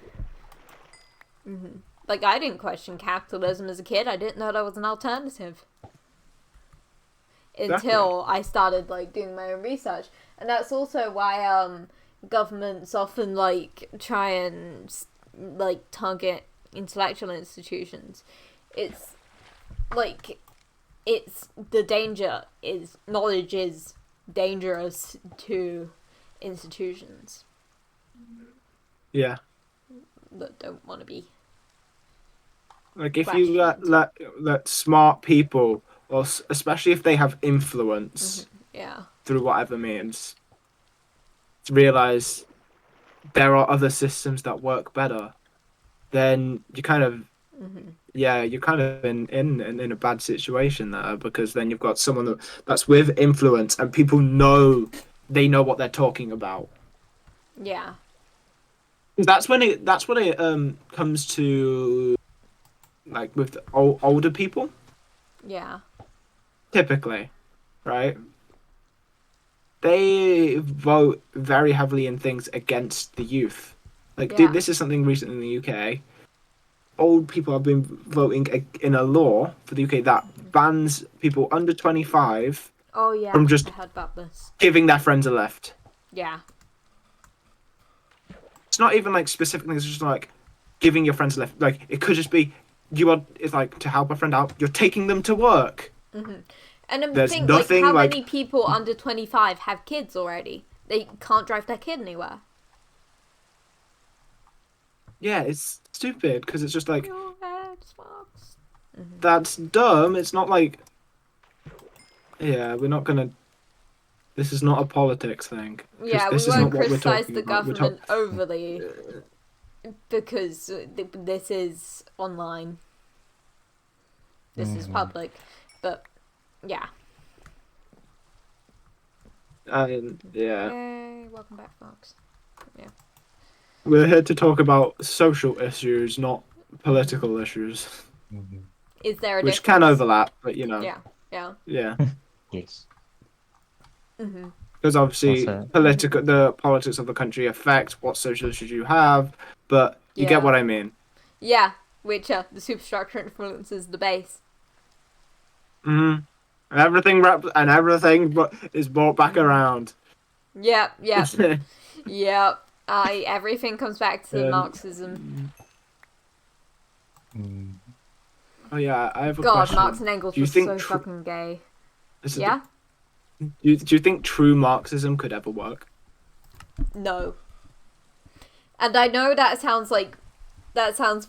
[SPEAKER 1] Like I didn't question capitalism as a kid. I didn't know there was an alternative. until I started like doing my own research, and that's also why governments often like try and like target intellectual institutions. It's like the danger is knowledge is dangerous to institutions
[SPEAKER 2] Yeah.
[SPEAKER 1] that don't want to be.
[SPEAKER 2] Like if you let smart people, or especially if they have influence
[SPEAKER 1] Yeah.
[SPEAKER 2] through whatever means, to realize there are other systems that work better, then you kind of you're kind of in a bad situation there, because then you've got someone that's with influence and people know what they're talking about.
[SPEAKER 1] Yeah.
[SPEAKER 2] That's when it comes to like with older people
[SPEAKER 1] Yeah.
[SPEAKER 2] typically, right? They vote very heavily in things against the youth. Like
[SPEAKER 1] Yeah.
[SPEAKER 2] this is something recent in the UK. Old people have been voting in a law for the UK that bans people under 25
[SPEAKER 1] Oh yeah.
[SPEAKER 2] from just
[SPEAKER 1] I heard about this.
[SPEAKER 2] giving their friends a lift.
[SPEAKER 1] Yeah.
[SPEAKER 2] It's not even like specific things. It's just like giving your friends a lift. Like it could just be it's like to help a friend out. You're taking them to work.
[SPEAKER 1] And I
[SPEAKER 2] There's
[SPEAKER 1] think like
[SPEAKER 2] nothing
[SPEAKER 1] how
[SPEAKER 2] like-
[SPEAKER 1] many people under 25 have kids already? They can't drive their kid anywhere.
[SPEAKER 2] Yeah, it's stupid because it's just like
[SPEAKER 1] Your Xbox.
[SPEAKER 2] that's dumb. It's not like we're not gonna. This is not a politics thing. 'Cause
[SPEAKER 1] Yeah, we
[SPEAKER 2] this is
[SPEAKER 1] won't
[SPEAKER 2] not what we're
[SPEAKER 1] criticize
[SPEAKER 2] talking
[SPEAKER 1] the
[SPEAKER 2] about. We're
[SPEAKER 1] government overly because this is online. This is public, but yeah. Yay, welcome back, Fox.
[SPEAKER 2] We're here to talk about social issues, not political issues,
[SPEAKER 1] Is there a
[SPEAKER 2] which
[SPEAKER 1] difference?
[SPEAKER 2] can overlap, but you know,
[SPEAKER 1] Yeah, yeah.
[SPEAKER 2] yeah.
[SPEAKER 3] Yes.
[SPEAKER 2] Because obviously,
[SPEAKER 3] Also-
[SPEAKER 2] the politics of the country affect what social issues you have, but you
[SPEAKER 1] Yeah.
[SPEAKER 2] get what I mean.
[SPEAKER 1] Yeah, Witcher, the superstructure influences the base.
[SPEAKER 2] Everything is brought back around.
[SPEAKER 1] Yep, yep, yep. Everything comes back to
[SPEAKER 2] Um,
[SPEAKER 1] Marxism.
[SPEAKER 2] Oh yeah, I have a
[SPEAKER 1] God,
[SPEAKER 2] question.
[SPEAKER 1] Marx and Engels
[SPEAKER 2] Do you
[SPEAKER 1] were
[SPEAKER 2] think
[SPEAKER 1] so
[SPEAKER 2] tr-
[SPEAKER 1] fucking gay.
[SPEAKER 2] This is
[SPEAKER 1] Yeah?
[SPEAKER 2] Do you think true Marxism could ever work?
[SPEAKER 1] No. And I know that sounds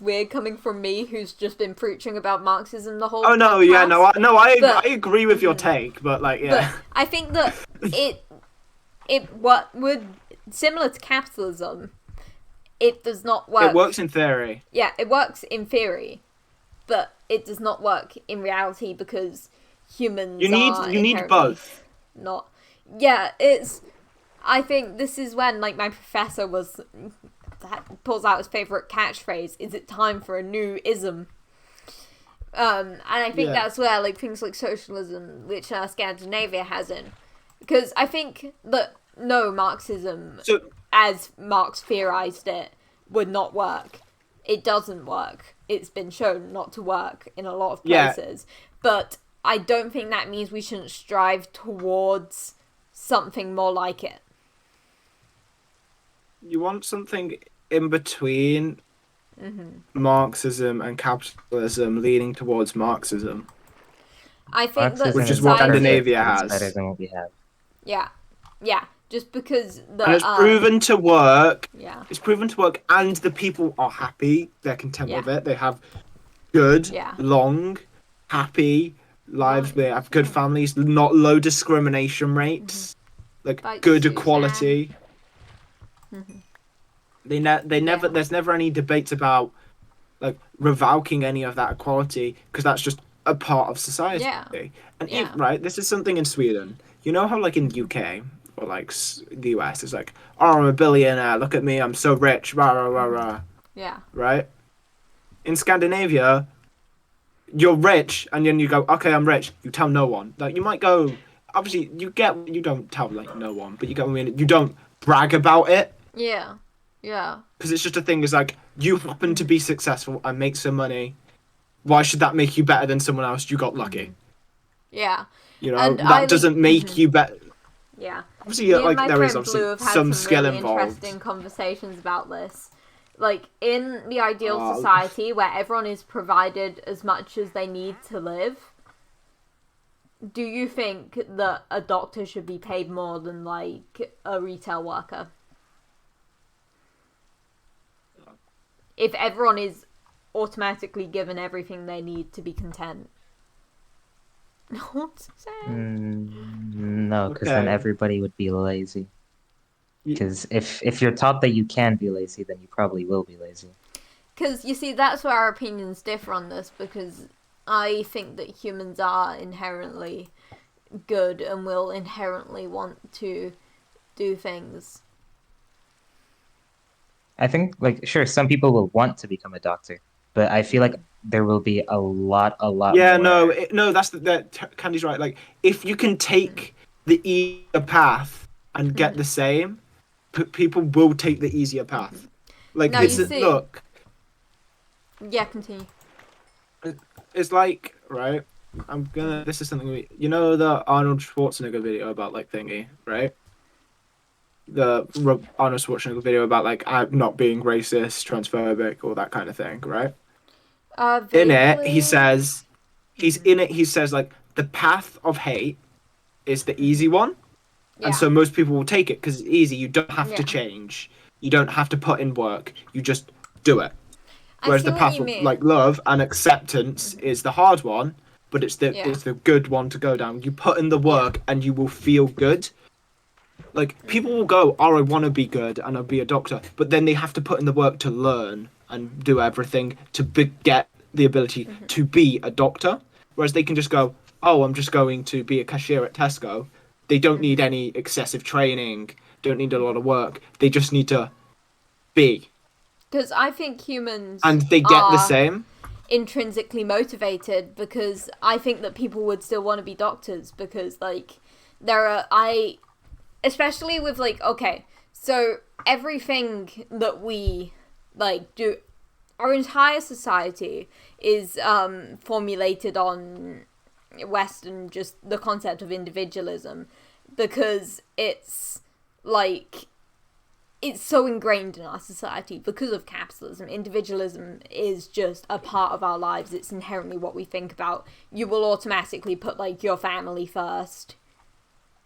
[SPEAKER 1] weird coming from me, who's just been preaching about Marxism the whole.
[SPEAKER 2] Oh no, yeah,
[SPEAKER 1] podcast.
[SPEAKER 2] I agree with your take, but like, yeah,
[SPEAKER 1] But I think that what would similar to capitalism, it does not work.
[SPEAKER 2] it works in theory.
[SPEAKER 1] Yeah, it works in theory, but it does not work in reality because humans.
[SPEAKER 2] You need
[SPEAKER 1] inherently
[SPEAKER 2] both.
[SPEAKER 1] Not. Yeah, it's. I think this is when like my professor pulls out his favorite catchphrase: "Is it time for a new ism?" And I think
[SPEAKER 2] Yeah.
[SPEAKER 1] that's where like things like socialism, which Scandinavia has in, because I think that no Marxism,
[SPEAKER 2] So
[SPEAKER 1] as Marx theorized it, would not work. It doesn't work. It's been shown not to work in a lot of
[SPEAKER 2] Yeah.
[SPEAKER 1] places. But I don't think that means we shouldn't strive towards something more like it.
[SPEAKER 2] you want something in between Marxism and capitalism, leaning towards Marxism.
[SPEAKER 1] I think that
[SPEAKER 2] Which is what
[SPEAKER 1] society-
[SPEAKER 2] Scandinavia
[SPEAKER 3] It's
[SPEAKER 2] has.
[SPEAKER 3] better than what we have.
[SPEAKER 1] Yeah, yeah. Just because the
[SPEAKER 2] And it's proven to work.
[SPEAKER 1] Yeah,
[SPEAKER 2] It's proven to work, and the people are happy. They're content with
[SPEAKER 1] Yeah.
[SPEAKER 2] it. They have good,
[SPEAKER 1] Yeah.
[SPEAKER 2] long, happy lives.
[SPEAKER 1] Right.
[SPEAKER 2] They have good families. Not low discrimination rates. Like
[SPEAKER 1] Like
[SPEAKER 2] good
[SPEAKER 1] Suzanne.
[SPEAKER 2] equality. They never.
[SPEAKER 1] Yeah.
[SPEAKER 2] There's never any debates about like revoking any of that equality, because that's just a part of society.
[SPEAKER 1] Yeah.
[SPEAKER 2] And
[SPEAKER 1] Yeah.
[SPEAKER 2] right, this is something in Sweden. You know how like in UK or like the US, it's like, oh, I'm a billionaire. Look at me, I'm so rich. Rah rah rah rah.
[SPEAKER 1] yeah,
[SPEAKER 2] Right. In Scandinavia, you're rich, and then you go, okay, I'm rich. You tell no one. Like you might go. Obviously, you don't tell like no one, but you get what I mean. You don't brag about it.
[SPEAKER 1] yeah, yeah.
[SPEAKER 2] Because it's just a thing. It's like you happen to be successful and make some money. Why should that make you better than someone else? You got lucky.
[SPEAKER 1] Yeah.
[SPEAKER 2] You know,
[SPEAKER 1] And
[SPEAKER 2] that doesn't make you better.
[SPEAKER 1] Yeah.
[SPEAKER 2] Obviously,
[SPEAKER 1] Me and
[SPEAKER 2] like
[SPEAKER 1] my
[SPEAKER 2] there is
[SPEAKER 1] friend
[SPEAKER 2] obviously
[SPEAKER 1] Blue have had
[SPEAKER 2] some
[SPEAKER 1] some
[SPEAKER 2] skill
[SPEAKER 1] really
[SPEAKER 2] involved.
[SPEAKER 1] interesting conversations about this. Like, in the ideal
[SPEAKER 2] Oh.
[SPEAKER 1] society where everyone is provided as much as they need to live, do you think that a doctor should be paid more than, like, a retail worker? If everyone is automatically given everything they need to be content. What?
[SPEAKER 3] No, because then
[SPEAKER 2] Okay.
[SPEAKER 3] everybody would be lazy.
[SPEAKER 2] Ye-
[SPEAKER 3] Because if you're taught that you can be lazy, then you probably will be lazy.
[SPEAKER 1] Because, you see, that's where our opinions differ on this, because I think that humans are inherently good and will inherently want to do things.
[SPEAKER 3] I think, like, sure, some people will want to become a doctor, but I feel like there will be a lot
[SPEAKER 2] Yeah,
[SPEAKER 3] more.
[SPEAKER 2] no, that's Candy's right. Like, if you can take the easier path and get the same, people will take the easier path. Like,
[SPEAKER 1] Now,
[SPEAKER 2] it's
[SPEAKER 1] you see-
[SPEAKER 2] look,
[SPEAKER 1] Yeah, continue.
[SPEAKER 2] it's like, right? This is something you know the Arnold Schwarzenegger video about like thingy, right? Arnold Schwarzenegger video about like not being racist, transphobic, all that kind of thing, right? In it, he says, he says like the path of hate is the easy one,
[SPEAKER 1] Yeah.
[SPEAKER 2] and so most people will take it because it's easy. You don't have to
[SPEAKER 1] Yeah.
[SPEAKER 2] change. You don't have to put in work. You just do it.
[SPEAKER 1] I
[SPEAKER 2] Whereas
[SPEAKER 1] see
[SPEAKER 2] the
[SPEAKER 1] what
[SPEAKER 2] path
[SPEAKER 1] you
[SPEAKER 2] of
[SPEAKER 1] mean.
[SPEAKER 2] like love and acceptance is the hard one, but it's
[SPEAKER 1] Yeah.
[SPEAKER 2] the good one to go down. You put in the work and you will feel good. Like people will go, "Oh, I want to be good and I'll be a doctor," but then they have to put in the work to learn and do everything to get the ability to be a doctor. Whereas they can just go, "Oh, I'm just going to be a cashier at Tesco." They don't need any excessive training. Don't need a lot of work. They just need to be,
[SPEAKER 1] Because I think humans
[SPEAKER 2] and they get the
[SPEAKER 1] are
[SPEAKER 2] same.
[SPEAKER 1] intrinsically motivated, because I think that people would still want to be doctors, because like especially with like, okay, so everything that we like do, our entire society is formulated on Western, just the concept of individualism, because it's like it's so ingrained in our society because of capitalism. Individualism is just a part of our lives. It's inherently what we think about. You will automatically put like your family first,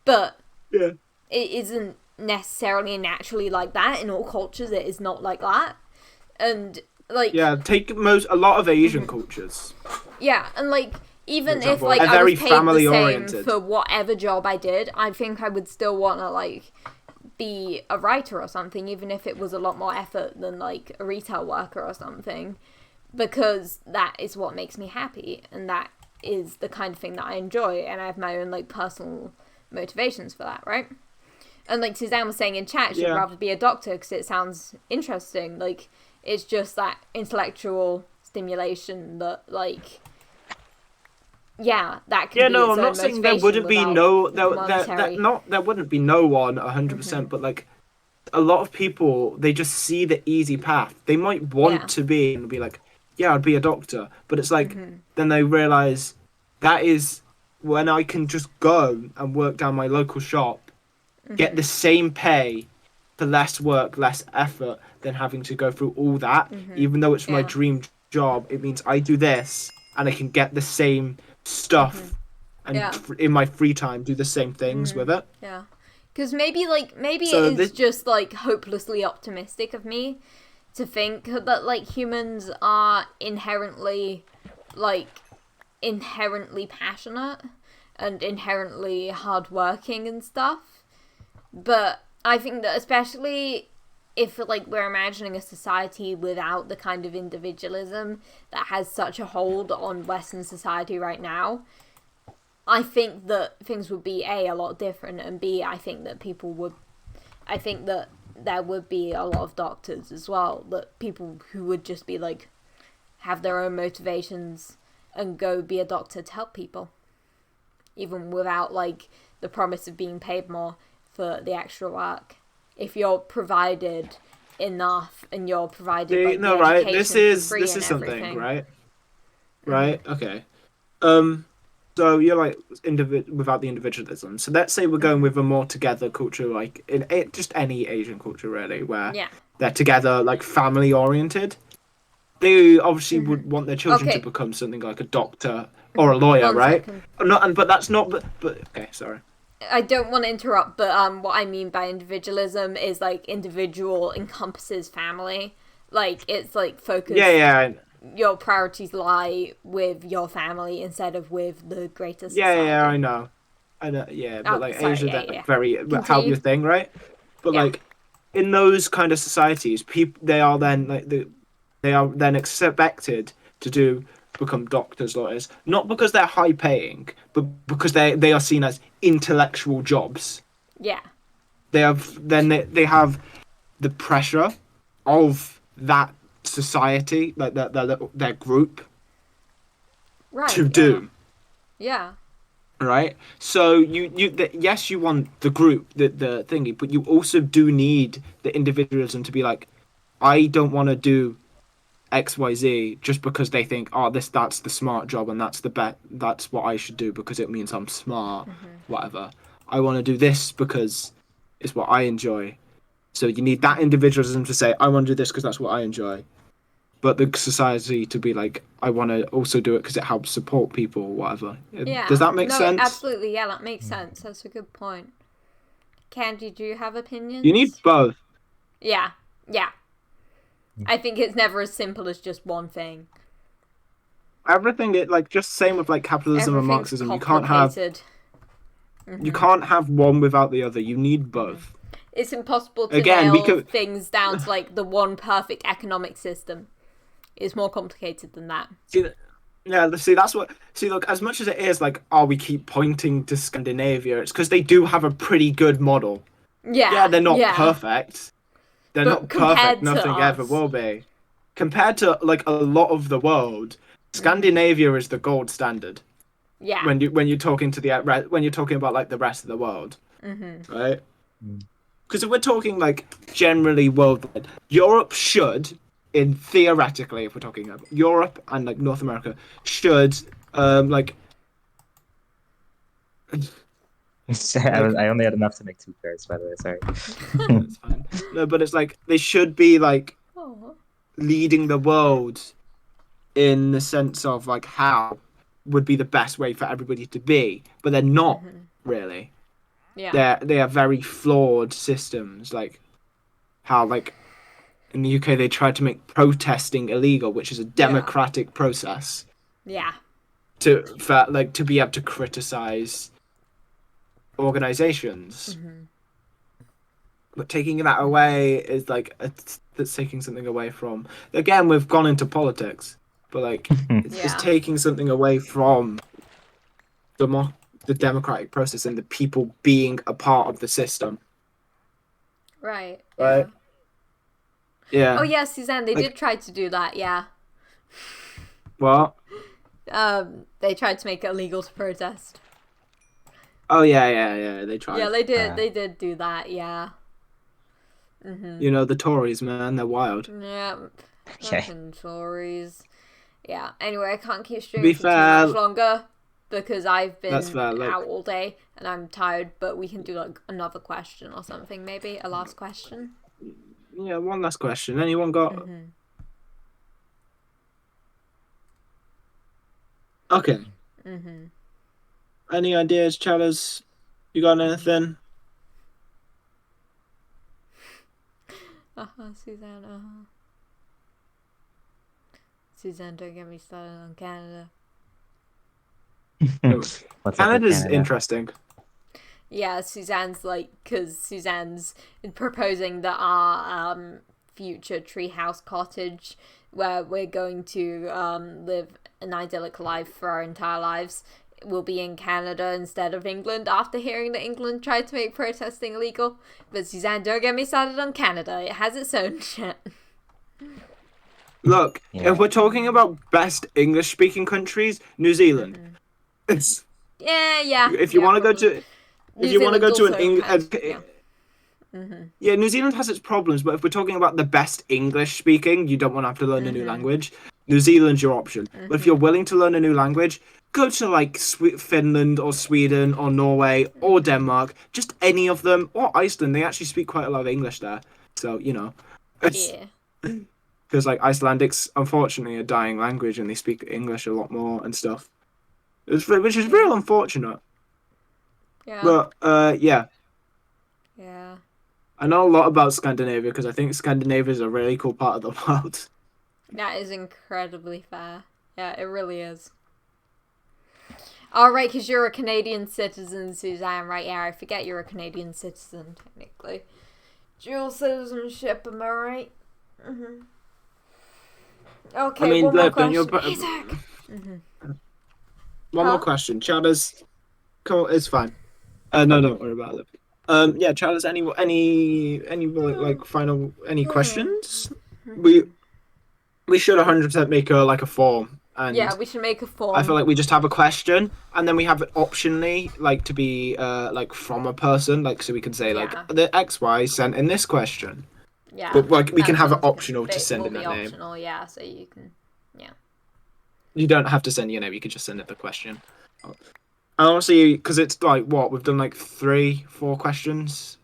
[SPEAKER 1] but
[SPEAKER 2] Yeah.
[SPEAKER 1] it isn't necessarily naturally like that in all cultures. It is not like that, and like
[SPEAKER 2] Yeah, take a lot of Asian cultures.
[SPEAKER 1] yeah, and like even
[SPEAKER 2] For
[SPEAKER 1] if
[SPEAKER 2] example,
[SPEAKER 1] like
[SPEAKER 2] they're
[SPEAKER 1] I was
[SPEAKER 2] very
[SPEAKER 1] paid the same
[SPEAKER 2] family-oriented.
[SPEAKER 1] for whatever job I did, I think I would still want to like be a writer or something, even if it was a lot more effort than like a retail worker or something, because that is what makes me happy, and that is the kind of thing that I enjoy, and I have my own like personal motivations for that, right? And like Suzanne was saying in chat, she'd
[SPEAKER 2] Yeah.
[SPEAKER 1] rather be a doctor because it sounds interesting. Like it's just that intellectual stimulation that like that can
[SPEAKER 2] Yeah,
[SPEAKER 1] be
[SPEAKER 2] no,
[SPEAKER 1] its
[SPEAKER 2] I'm
[SPEAKER 1] own
[SPEAKER 2] not saying there
[SPEAKER 1] motivation
[SPEAKER 2] wouldn't be
[SPEAKER 1] without
[SPEAKER 2] no
[SPEAKER 1] monetary.
[SPEAKER 2] there wouldn't be no one 100%, but like a lot of people they just see the easy path. They might want
[SPEAKER 1] Yeah.
[SPEAKER 2] to be and be like, yeah, I'd be a doctor, but it's like then they realize that is when I can just go and work down my local shop, get the same pay for less work, less effort than having to go through all that. Even though it's my
[SPEAKER 1] Yeah.
[SPEAKER 2] dream job, it means I do this and I can get the same stuff and
[SPEAKER 1] Yeah.
[SPEAKER 2] in my free time do the same things with it.
[SPEAKER 1] Yeah. Because maybe
[SPEAKER 2] So
[SPEAKER 1] it is
[SPEAKER 2] this-
[SPEAKER 1] just like hopelessly optimistic of me to think that like humans are inherently passionate and inherently hardworking and stuff. But I think that especially if like we're imagining a society without the kind of individualism that has such a hold on Western society right now, I think that things would be a lot different, and B, I think that there would be a lot of doctors as well, that people who would just be like have their own motivations and go be a doctor to help people, even without like the promise of being paid more for the extra work. If you're provided enough and you're provided like
[SPEAKER 2] no,
[SPEAKER 1] the
[SPEAKER 2] right?
[SPEAKER 1] education
[SPEAKER 2] This
[SPEAKER 1] for
[SPEAKER 2] is
[SPEAKER 1] free
[SPEAKER 2] this
[SPEAKER 1] and
[SPEAKER 2] is something,
[SPEAKER 1] everything.
[SPEAKER 2] right?
[SPEAKER 1] Mm-hmm.
[SPEAKER 2] Right? Okay. So you're like without the individualism. So let's say we're going with a more together culture, like in just any Asian culture really, where
[SPEAKER 1] Yeah.
[SPEAKER 2] they're together, like family oriented. They obviously would want their children to
[SPEAKER 1] Okay.
[SPEAKER 2] become something like a doctor or a lawyer,
[SPEAKER 1] One
[SPEAKER 2] right?
[SPEAKER 1] second.
[SPEAKER 2] But that's not. But okay, sorry.
[SPEAKER 1] I don't want to interrupt, but what I mean by individualism is like individual encompasses family. Like it's like focused.
[SPEAKER 2] Yeah.
[SPEAKER 1] Your priorities lie with your family instead of with the greater
[SPEAKER 2] Yeah,
[SPEAKER 1] society.
[SPEAKER 2] yeah, I know. Yeah, but
[SPEAKER 1] Oh,
[SPEAKER 2] like
[SPEAKER 1] sorry,
[SPEAKER 2] Asia,
[SPEAKER 1] yeah,
[SPEAKER 2] that
[SPEAKER 1] yeah.
[SPEAKER 2] very help
[SPEAKER 1] Continue.
[SPEAKER 2] your thing, right? But
[SPEAKER 1] Yeah.
[SPEAKER 2] like in those kind of societies, people they are then they are then expected to become doctors, lawyers, not because they're high paying, but because they are seen as intellectual jobs.
[SPEAKER 1] Yeah.
[SPEAKER 2] They have the pressure of that society, like their group,
[SPEAKER 1] Right.
[SPEAKER 2] to
[SPEAKER 1] yeah.
[SPEAKER 2] do.
[SPEAKER 1] Yeah.
[SPEAKER 2] Right, so yes, you want the group, the thingy, but you also do need the individualism to be like, I don't want to do XYZ just because they think, oh, that's the smart job and that's what I should do because it means I'm smart, whatever. I want to do this because it's what I enjoy. So you need that individualism to say, I want to do this because that's what I enjoy. But the society to be like, I want to also do it because it helps support people or whatever.
[SPEAKER 1] Yeah.
[SPEAKER 2] Does that make
[SPEAKER 1] no,
[SPEAKER 2] sense?
[SPEAKER 1] Absolutely. Yeah, that makes sense. That's a good point. Candy, do you have opinions?
[SPEAKER 2] You need both.
[SPEAKER 1] Yeah. Yeah. I think it's never as simple as just one thing.
[SPEAKER 2] Everything, just same with like capitalism and
[SPEAKER 1] Everything's
[SPEAKER 2] Marxism.
[SPEAKER 1] complicated.
[SPEAKER 2] You can't have one without the other. You need both.
[SPEAKER 1] It's impossible to
[SPEAKER 2] Again,
[SPEAKER 1] nail things down to like the one perfect economic system. It's more complicated than that.
[SPEAKER 2] That's what. See, look, as much as it is like, we keep pointing to Scandinavia, it's because they do have a pretty good model.
[SPEAKER 1] Yeah.
[SPEAKER 2] Yeah, they're not perfect. They're
[SPEAKER 1] But
[SPEAKER 2] not
[SPEAKER 1] compared
[SPEAKER 2] perfect.
[SPEAKER 1] to
[SPEAKER 2] Nothing ever
[SPEAKER 1] us.
[SPEAKER 2] will be. Compared to like a lot of the world, Scandinavia is the gold standard.
[SPEAKER 1] Yeah.
[SPEAKER 2] When you're talking about like the rest of the world, right? Because if we're talking like generally worldwide, Europe should, theoretically, if we're talking about Europe and like North America, should like.
[SPEAKER 3] I only had enough to make 2 cards, by the way. Sorry.
[SPEAKER 2] That's fine. No, but it's like they should be like
[SPEAKER 1] Oh.
[SPEAKER 2] leading the world in the sense of like how would be the best way for everybody to be, but they're not really.
[SPEAKER 1] Yeah.
[SPEAKER 2] They are very flawed systems, like how like in the UK they tried to make protesting illegal, which is a democratic process
[SPEAKER 1] Yeah.
[SPEAKER 2] to be able to criticize organizations. But taking that away is like that's taking something away from. Again, we've gone into politics, but like it's taking something away from the democratic process and the people being a part of the system.
[SPEAKER 1] Right.
[SPEAKER 2] Right. Yeah.
[SPEAKER 1] Oh yeah, Suzanne, they did try to do that. Yeah.
[SPEAKER 2] What?
[SPEAKER 1] They tried to make it illegal to protest.
[SPEAKER 2] Oh yeah. They tried.
[SPEAKER 1] Yeah, they did. They did do that. Yeah.
[SPEAKER 2] You know the Tories, man, they're wild.
[SPEAKER 1] Yeah.
[SPEAKER 3] Okay.
[SPEAKER 1] Fucking Tories. Yeah. Anyway, I can't keep streaming
[SPEAKER 2] Be
[SPEAKER 1] for
[SPEAKER 2] fair-
[SPEAKER 1] too much longer because I've been
[SPEAKER 2] That's fair, look.
[SPEAKER 1] out all day and I'm tired. But we can do like another question or something, maybe a last question.
[SPEAKER 2] Yeah, one last question. Anyone got? Okay. Any ideas, Chatters? You got anything?
[SPEAKER 1] Suzanne. Suzanne, don't get me started on Canada.
[SPEAKER 3] What's up with
[SPEAKER 2] Canada's
[SPEAKER 3] Canada?
[SPEAKER 2] interesting.
[SPEAKER 1] Yeah, Suzanne's like, because Suzanne's proposing that our future treehouse cottage, where we're going to live an idyllic life for our entire lives, will be in Canada instead of England after hearing that England tried to make protesting illegal. But Suzanne, don't get me started on Canada. It has its own shit.
[SPEAKER 2] Look,
[SPEAKER 3] Yeah.
[SPEAKER 2] if we're talking about best English-speaking countries, New Zealand. It's
[SPEAKER 1] Yeah.
[SPEAKER 2] if you want to go to. If you want to go to an
[SPEAKER 1] England,
[SPEAKER 2] New Zealand has its problems, but if we're talking about the best English speaking, you don't want to have to learn a new language. New Zealand's your option. But if
[SPEAKER 1] Mhm.
[SPEAKER 2] you're willing to learn a new language, go to like Finland or Sweden or Norway or Denmark, just any of them, or Iceland. They actually speak quite a lot of English there. So, you know.
[SPEAKER 1] Yeah.
[SPEAKER 2] Because like Icelandic's unfortunately a dying language and they speak English a lot more and stuff. Which is real unfortunate.
[SPEAKER 1] Yeah.
[SPEAKER 2] But yeah.
[SPEAKER 1] Yeah.
[SPEAKER 2] I know a lot about Scandinavia because I think Scandinavia is a really cool part of the world.
[SPEAKER 1] That is incredibly fair. Yeah, it really is. Alright, because you're a Canadian citizen, Suzanne, right? Yeah, I forget you're a Canadian citizen, technically. Dual citizenship, am I right? Mm-hmm. Okay,
[SPEAKER 2] I mean,
[SPEAKER 1] one more
[SPEAKER 2] look, then
[SPEAKER 1] question.
[SPEAKER 2] you're-
[SPEAKER 1] Isaac! Mm-hmm.
[SPEAKER 2] One
[SPEAKER 1] Huh?
[SPEAKER 2] more question. Chowder's cool, it's fine. No, don't worry about it. Yeah, Chowder's any like final any questions? We should 100% make a form, and
[SPEAKER 1] Yeah, we should make a form.
[SPEAKER 2] I feel like we just have a question, and then we have it optionally like to be like from a person, like so we can say like
[SPEAKER 1] Yeah.
[SPEAKER 2] the XY sent in this question,
[SPEAKER 1] Yeah.
[SPEAKER 2] but like we
[SPEAKER 1] that
[SPEAKER 2] can have it
[SPEAKER 1] sounds good.
[SPEAKER 2] optional to
[SPEAKER 1] It
[SPEAKER 2] send
[SPEAKER 1] will
[SPEAKER 2] in
[SPEAKER 1] be
[SPEAKER 2] that name.
[SPEAKER 1] optional, yeah, so you can.
[SPEAKER 2] You don't have to send your name; you can just send it the question. And honestly, because it's like what we've done like 3-4 questions,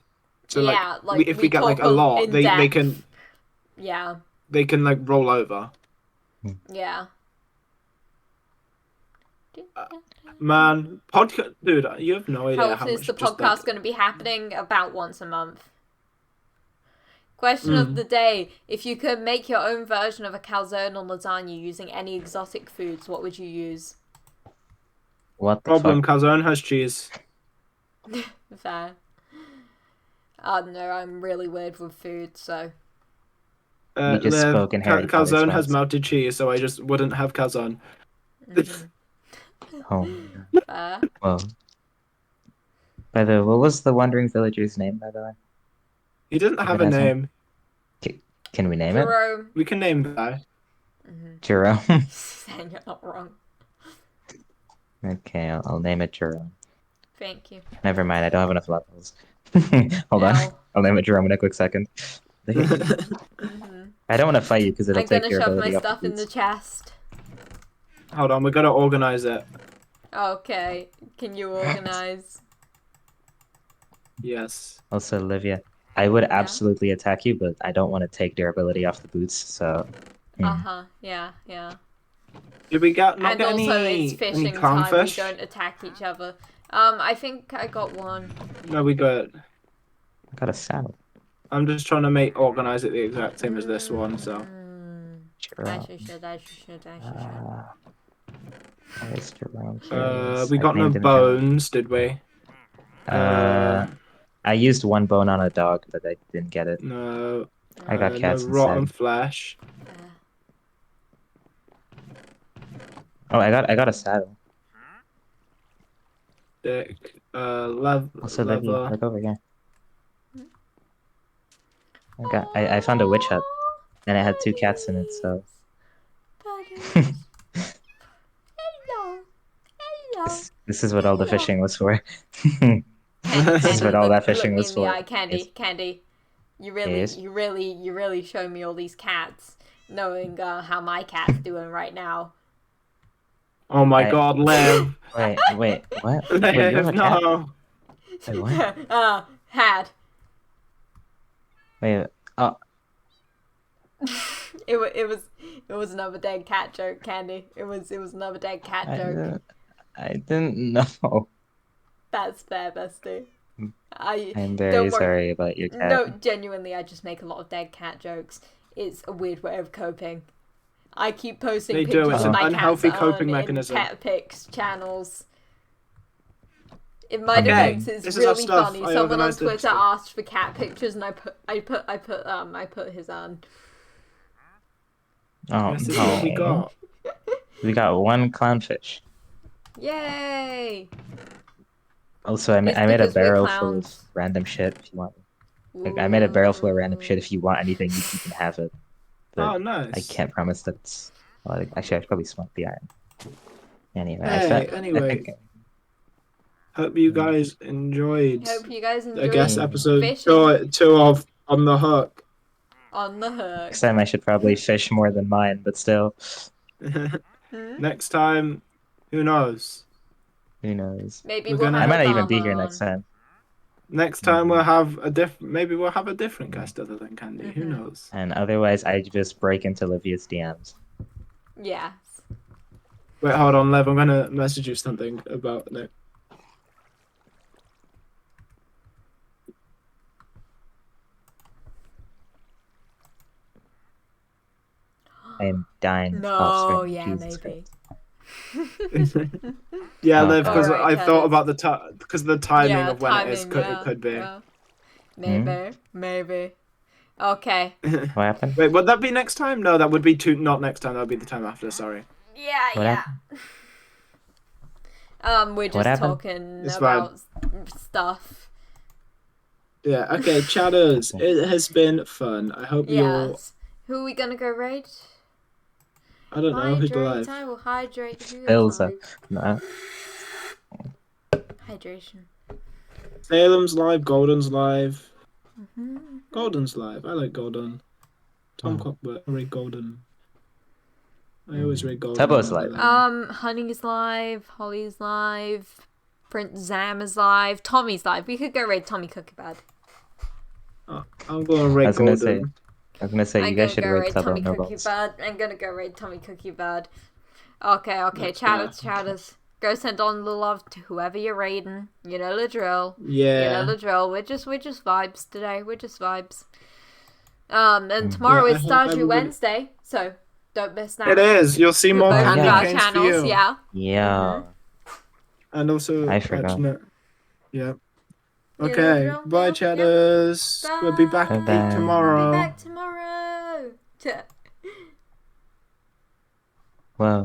[SPEAKER 2] so
[SPEAKER 1] Yeah, like,
[SPEAKER 2] if
[SPEAKER 1] we
[SPEAKER 2] we get like
[SPEAKER 1] talk
[SPEAKER 2] a lot,
[SPEAKER 1] in
[SPEAKER 2] they
[SPEAKER 1] depth.
[SPEAKER 2] can
[SPEAKER 1] Yeah.
[SPEAKER 2] like roll over.
[SPEAKER 1] Yeah.
[SPEAKER 2] Man, podcast, dude, you have no idea
[SPEAKER 1] How
[SPEAKER 2] how
[SPEAKER 1] often is
[SPEAKER 2] much
[SPEAKER 1] the
[SPEAKER 2] just
[SPEAKER 1] podcast
[SPEAKER 2] like
[SPEAKER 1] going to be happening? About once a month. Question of
[SPEAKER 2] Mm.
[SPEAKER 1] the day. If you could make your own version of a calzone or lasagna using any exotic foods, what would you use?
[SPEAKER 3] What the
[SPEAKER 2] problem.
[SPEAKER 3] fuck?
[SPEAKER 2] Calzone has cheese.
[SPEAKER 1] Fair. I don't know, I'm really weird with food, so.
[SPEAKER 3] You just
[SPEAKER 2] Liv,
[SPEAKER 3] spoke in Harry Potter's
[SPEAKER 2] calzone has
[SPEAKER 3] words.
[SPEAKER 2] melted cheese, so I just wouldn't have calzone.
[SPEAKER 1] Mhm.
[SPEAKER 3] Oh my god.
[SPEAKER 1] Fair.
[SPEAKER 3] Well. By the way, what was the Wandering Villager's name, by the way?
[SPEAKER 2] He doesn't have a
[SPEAKER 3] That's him.
[SPEAKER 2] name.
[SPEAKER 3] Can we name it?
[SPEAKER 1] Jerome.
[SPEAKER 2] We can name the guy.
[SPEAKER 3] Jerome.
[SPEAKER 1] Saying it not wrong.
[SPEAKER 3] Okay, I'll name it Jerome.
[SPEAKER 1] Thank you.
[SPEAKER 3] Never mind, I don't have enough levels. Hold on.
[SPEAKER 1] Ow.
[SPEAKER 3] I'll name it Jerome in a quick second.
[SPEAKER 1] Mhm.
[SPEAKER 3] I don't want to fight you because it'll
[SPEAKER 1] I'm
[SPEAKER 3] take
[SPEAKER 1] gonna
[SPEAKER 3] your
[SPEAKER 1] shove my
[SPEAKER 3] ability off
[SPEAKER 1] stuff
[SPEAKER 3] the
[SPEAKER 1] in the
[SPEAKER 3] boots.
[SPEAKER 1] chest.
[SPEAKER 2] Hold on, we gotta organize it.
[SPEAKER 1] Okay. Can you organize?
[SPEAKER 2] Yes.
[SPEAKER 3] Also, Olivia, I would absolutely attack you, but I don't want to take durability off the boots, so...
[SPEAKER 1] Uh-huh. Yeah, yeah.
[SPEAKER 2] Did we not
[SPEAKER 1] And
[SPEAKER 2] get
[SPEAKER 1] also,
[SPEAKER 2] any
[SPEAKER 1] it's fishing time. We
[SPEAKER 2] clownfish?
[SPEAKER 1] don't attack each other. I think I got one.
[SPEAKER 2] No, we got.
[SPEAKER 3] I got a saddle.
[SPEAKER 2] I'm just trying to organize it the exact same as this one. So
[SPEAKER 3] Jerome.
[SPEAKER 1] As you should.
[SPEAKER 3] Where's Jerome? Here he is.
[SPEAKER 2] we
[SPEAKER 3] I
[SPEAKER 2] got no
[SPEAKER 3] named him Jerome.
[SPEAKER 2] bones, did we?
[SPEAKER 3] I used one bone on a dog, but I didn't get it.
[SPEAKER 2] No.
[SPEAKER 3] I got cats
[SPEAKER 2] no rotten
[SPEAKER 3] instead.
[SPEAKER 2] flesh.
[SPEAKER 3] Oh, I got a saddle.
[SPEAKER 2] Dick.
[SPEAKER 3] Also, Olivia,
[SPEAKER 2] Leather.
[SPEAKER 3] look over here. I found a witch hut, and it had 2 cats in it, so...
[SPEAKER 1] Hello.
[SPEAKER 3] This is what all the fishing was for.
[SPEAKER 1] Candy,
[SPEAKER 3] This is what all that fishing
[SPEAKER 1] look me
[SPEAKER 3] was
[SPEAKER 1] in the
[SPEAKER 3] for.
[SPEAKER 1] eye. Candy. You
[SPEAKER 3] Yes?
[SPEAKER 1] really show me all these cats, knowing how my cat's doing right now.
[SPEAKER 2] Oh my
[SPEAKER 3] I-
[SPEAKER 2] god, Liv.
[SPEAKER 3] Wait, what? Wait, you have a cat?
[SPEAKER 2] No.
[SPEAKER 3] Wait, what?
[SPEAKER 1] Had.
[SPEAKER 3] Wait, oh,
[SPEAKER 1] It was another dead cat joke, Candy. It was another dead cat joke.
[SPEAKER 3] I didn't know.
[SPEAKER 1] That's fair, bestie.
[SPEAKER 3] I'm
[SPEAKER 1] Don't
[SPEAKER 3] very
[SPEAKER 1] worry.
[SPEAKER 3] sorry about your cat.
[SPEAKER 1] No, genuinely, I just make a lot of dead cat jokes. It's a weird way of coping. I keep posting
[SPEAKER 2] They do,
[SPEAKER 1] pictures
[SPEAKER 3] it's
[SPEAKER 1] of
[SPEAKER 3] an
[SPEAKER 1] my
[SPEAKER 2] unhealthy
[SPEAKER 1] cats
[SPEAKER 2] coping
[SPEAKER 1] in
[SPEAKER 2] mechanism.
[SPEAKER 1] pet pics channels. In my
[SPEAKER 3] Okay,
[SPEAKER 1] defense, it's
[SPEAKER 2] this is our
[SPEAKER 1] really
[SPEAKER 2] stuff.
[SPEAKER 1] funny.
[SPEAKER 2] I
[SPEAKER 1] Someone on
[SPEAKER 2] organised it.
[SPEAKER 1] Twitter asked for cat pictures, and I put his on.
[SPEAKER 3] Oh,
[SPEAKER 2] This is what we
[SPEAKER 3] no.
[SPEAKER 2] got.
[SPEAKER 3] We got 1 clownfish.
[SPEAKER 1] Yay!
[SPEAKER 3] Also, I
[SPEAKER 1] It's
[SPEAKER 3] made a
[SPEAKER 1] because we're
[SPEAKER 3] barrel full of
[SPEAKER 1] clowns.
[SPEAKER 3] random shit if you want. Like, I made a barrel full of random shit. If you want anything, you can have it. But
[SPEAKER 2] Oh, nice.
[SPEAKER 3] I can't promise that it's... Well, actually, I should probably smoke the iron. Anyway,
[SPEAKER 2] Hey, anyway. Hope you guys enjoyed.
[SPEAKER 1] Hope you guys enjoyed
[SPEAKER 2] I guess episode
[SPEAKER 1] fishing
[SPEAKER 2] 2 of On the Hook.
[SPEAKER 1] on the hook.
[SPEAKER 3] Next time I should probably fish more than mine, but still.
[SPEAKER 2] Next time, who knows?
[SPEAKER 3] Who knows?
[SPEAKER 1] Maybe
[SPEAKER 2] We're
[SPEAKER 1] we'll
[SPEAKER 2] gonna
[SPEAKER 3] I
[SPEAKER 1] have
[SPEAKER 3] might not
[SPEAKER 1] Obama
[SPEAKER 3] even be here next
[SPEAKER 1] on.
[SPEAKER 3] time.
[SPEAKER 2] Next time we'll have a maybe we'll have a different guest other than Candy. Who knows?
[SPEAKER 3] And otherwise, I just break into Livia's DMs.
[SPEAKER 1] Yes.
[SPEAKER 2] Wait, hold on, Lev. I'm gonna message you something about it.
[SPEAKER 3] I am dying. of
[SPEAKER 1] No,
[SPEAKER 3] offspring.
[SPEAKER 1] yeah,
[SPEAKER 3] Jesus
[SPEAKER 1] maybe.
[SPEAKER 3] Christ.
[SPEAKER 2] Yeah,
[SPEAKER 3] Oh,
[SPEAKER 2] Lev, because
[SPEAKER 1] Alright,
[SPEAKER 2] I thought
[SPEAKER 1] Kenneth.
[SPEAKER 2] about because the timing
[SPEAKER 1] Yeah,
[SPEAKER 2] of when it is
[SPEAKER 1] timing,
[SPEAKER 2] could
[SPEAKER 1] yeah,
[SPEAKER 2] it could be.
[SPEAKER 1] yeah. Maybe, maybe. Okay.
[SPEAKER 3] What happened?
[SPEAKER 2] Wait, would that be next time? No, that would be not next time. That would be the time after. Sorry.
[SPEAKER 1] Yeah,
[SPEAKER 3] What
[SPEAKER 1] yeah.
[SPEAKER 3] happened?
[SPEAKER 1] We're
[SPEAKER 3] What
[SPEAKER 1] just
[SPEAKER 3] happened?
[SPEAKER 1] talking
[SPEAKER 2] It's
[SPEAKER 1] about stuff.
[SPEAKER 2] Yeah. Okay, chatters. It has been fun. I hope you're.
[SPEAKER 1] Yes. Who are we gonna go raid?
[SPEAKER 2] I don't know who's
[SPEAKER 1] Hydrate.
[SPEAKER 2] alive.
[SPEAKER 1] I will hydrate. Who
[SPEAKER 3] Bill's
[SPEAKER 1] is
[SPEAKER 3] No.
[SPEAKER 1] hydration?
[SPEAKER 2] Salem's live. Golden's live.
[SPEAKER 1] Mm-hmm.
[SPEAKER 2] Golden's live. I like Golden. Tom Cockburn. I rate Golden. I always rate Golden.
[SPEAKER 3] Tubbo's
[SPEAKER 2] over
[SPEAKER 3] live.
[SPEAKER 2] them.
[SPEAKER 1] Honey's live. Holly's live. Prince Zam is live. Tommy's live. We could go raid Tommy Cookie Bad.
[SPEAKER 2] Oh, I'm going to
[SPEAKER 3] I
[SPEAKER 2] rate
[SPEAKER 3] was gonna say,
[SPEAKER 2] Golden.
[SPEAKER 3] I was gonna say, you
[SPEAKER 1] I'm
[SPEAKER 3] guys
[SPEAKER 1] gonna
[SPEAKER 3] should
[SPEAKER 1] go
[SPEAKER 3] rate
[SPEAKER 1] raid
[SPEAKER 3] Tubbo
[SPEAKER 1] Tommy
[SPEAKER 3] no
[SPEAKER 1] Cookie
[SPEAKER 3] balls.
[SPEAKER 1] Bad. I'm gonna go raid Tommy Cookie Bad. Okay,
[SPEAKER 2] That's
[SPEAKER 1] chatters,
[SPEAKER 2] fair.
[SPEAKER 1] chatters. Go send on the love to whoever you're raiding. You know the drill.
[SPEAKER 2] Yeah.
[SPEAKER 1] You know the drill. We're just vibes today. We're just vibes. And tomorrow
[SPEAKER 2] Yeah, I
[SPEAKER 1] is
[SPEAKER 2] hope
[SPEAKER 1] Stardew
[SPEAKER 2] everybody-
[SPEAKER 1] Wednesday, so don't miss that.
[SPEAKER 2] It is. You'll see
[SPEAKER 1] With
[SPEAKER 2] more
[SPEAKER 1] both
[SPEAKER 3] Oh,
[SPEAKER 1] of
[SPEAKER 2] candy
[SPEAKER 3] yeah.
[SPEAKER 1] our
[SPEAKER 2] canes for
[SPEAKER 1] channels,
[SPEAKER 2] you.
[SPEAKER 1] yeah.
[SPEAKER 3] Yeah.
[SPEAKER 2] And also,
[SPEAKER 3] I forgot.
[SPEAKER 2] Fortunate. Yeah.
[SPEAKER 1] Yeah,
[SPEAKER 2] Okay.
[SPEAKER 1] yeah,
[SPEAKER 2] Bye,
[SPEAKER 1] yeah.
[SPEAKER 2] chatters. We'll be back
[SPEAKER 3] Bye.
[SPEAKER 2] at 8
[SPEAKER 3] Bye.
[SPEAKER 1] I'll
[SPEAKER 2] tomorrow.
[SPEAKER 1] be back tomorrow.
[SPEAKER 3] Wow.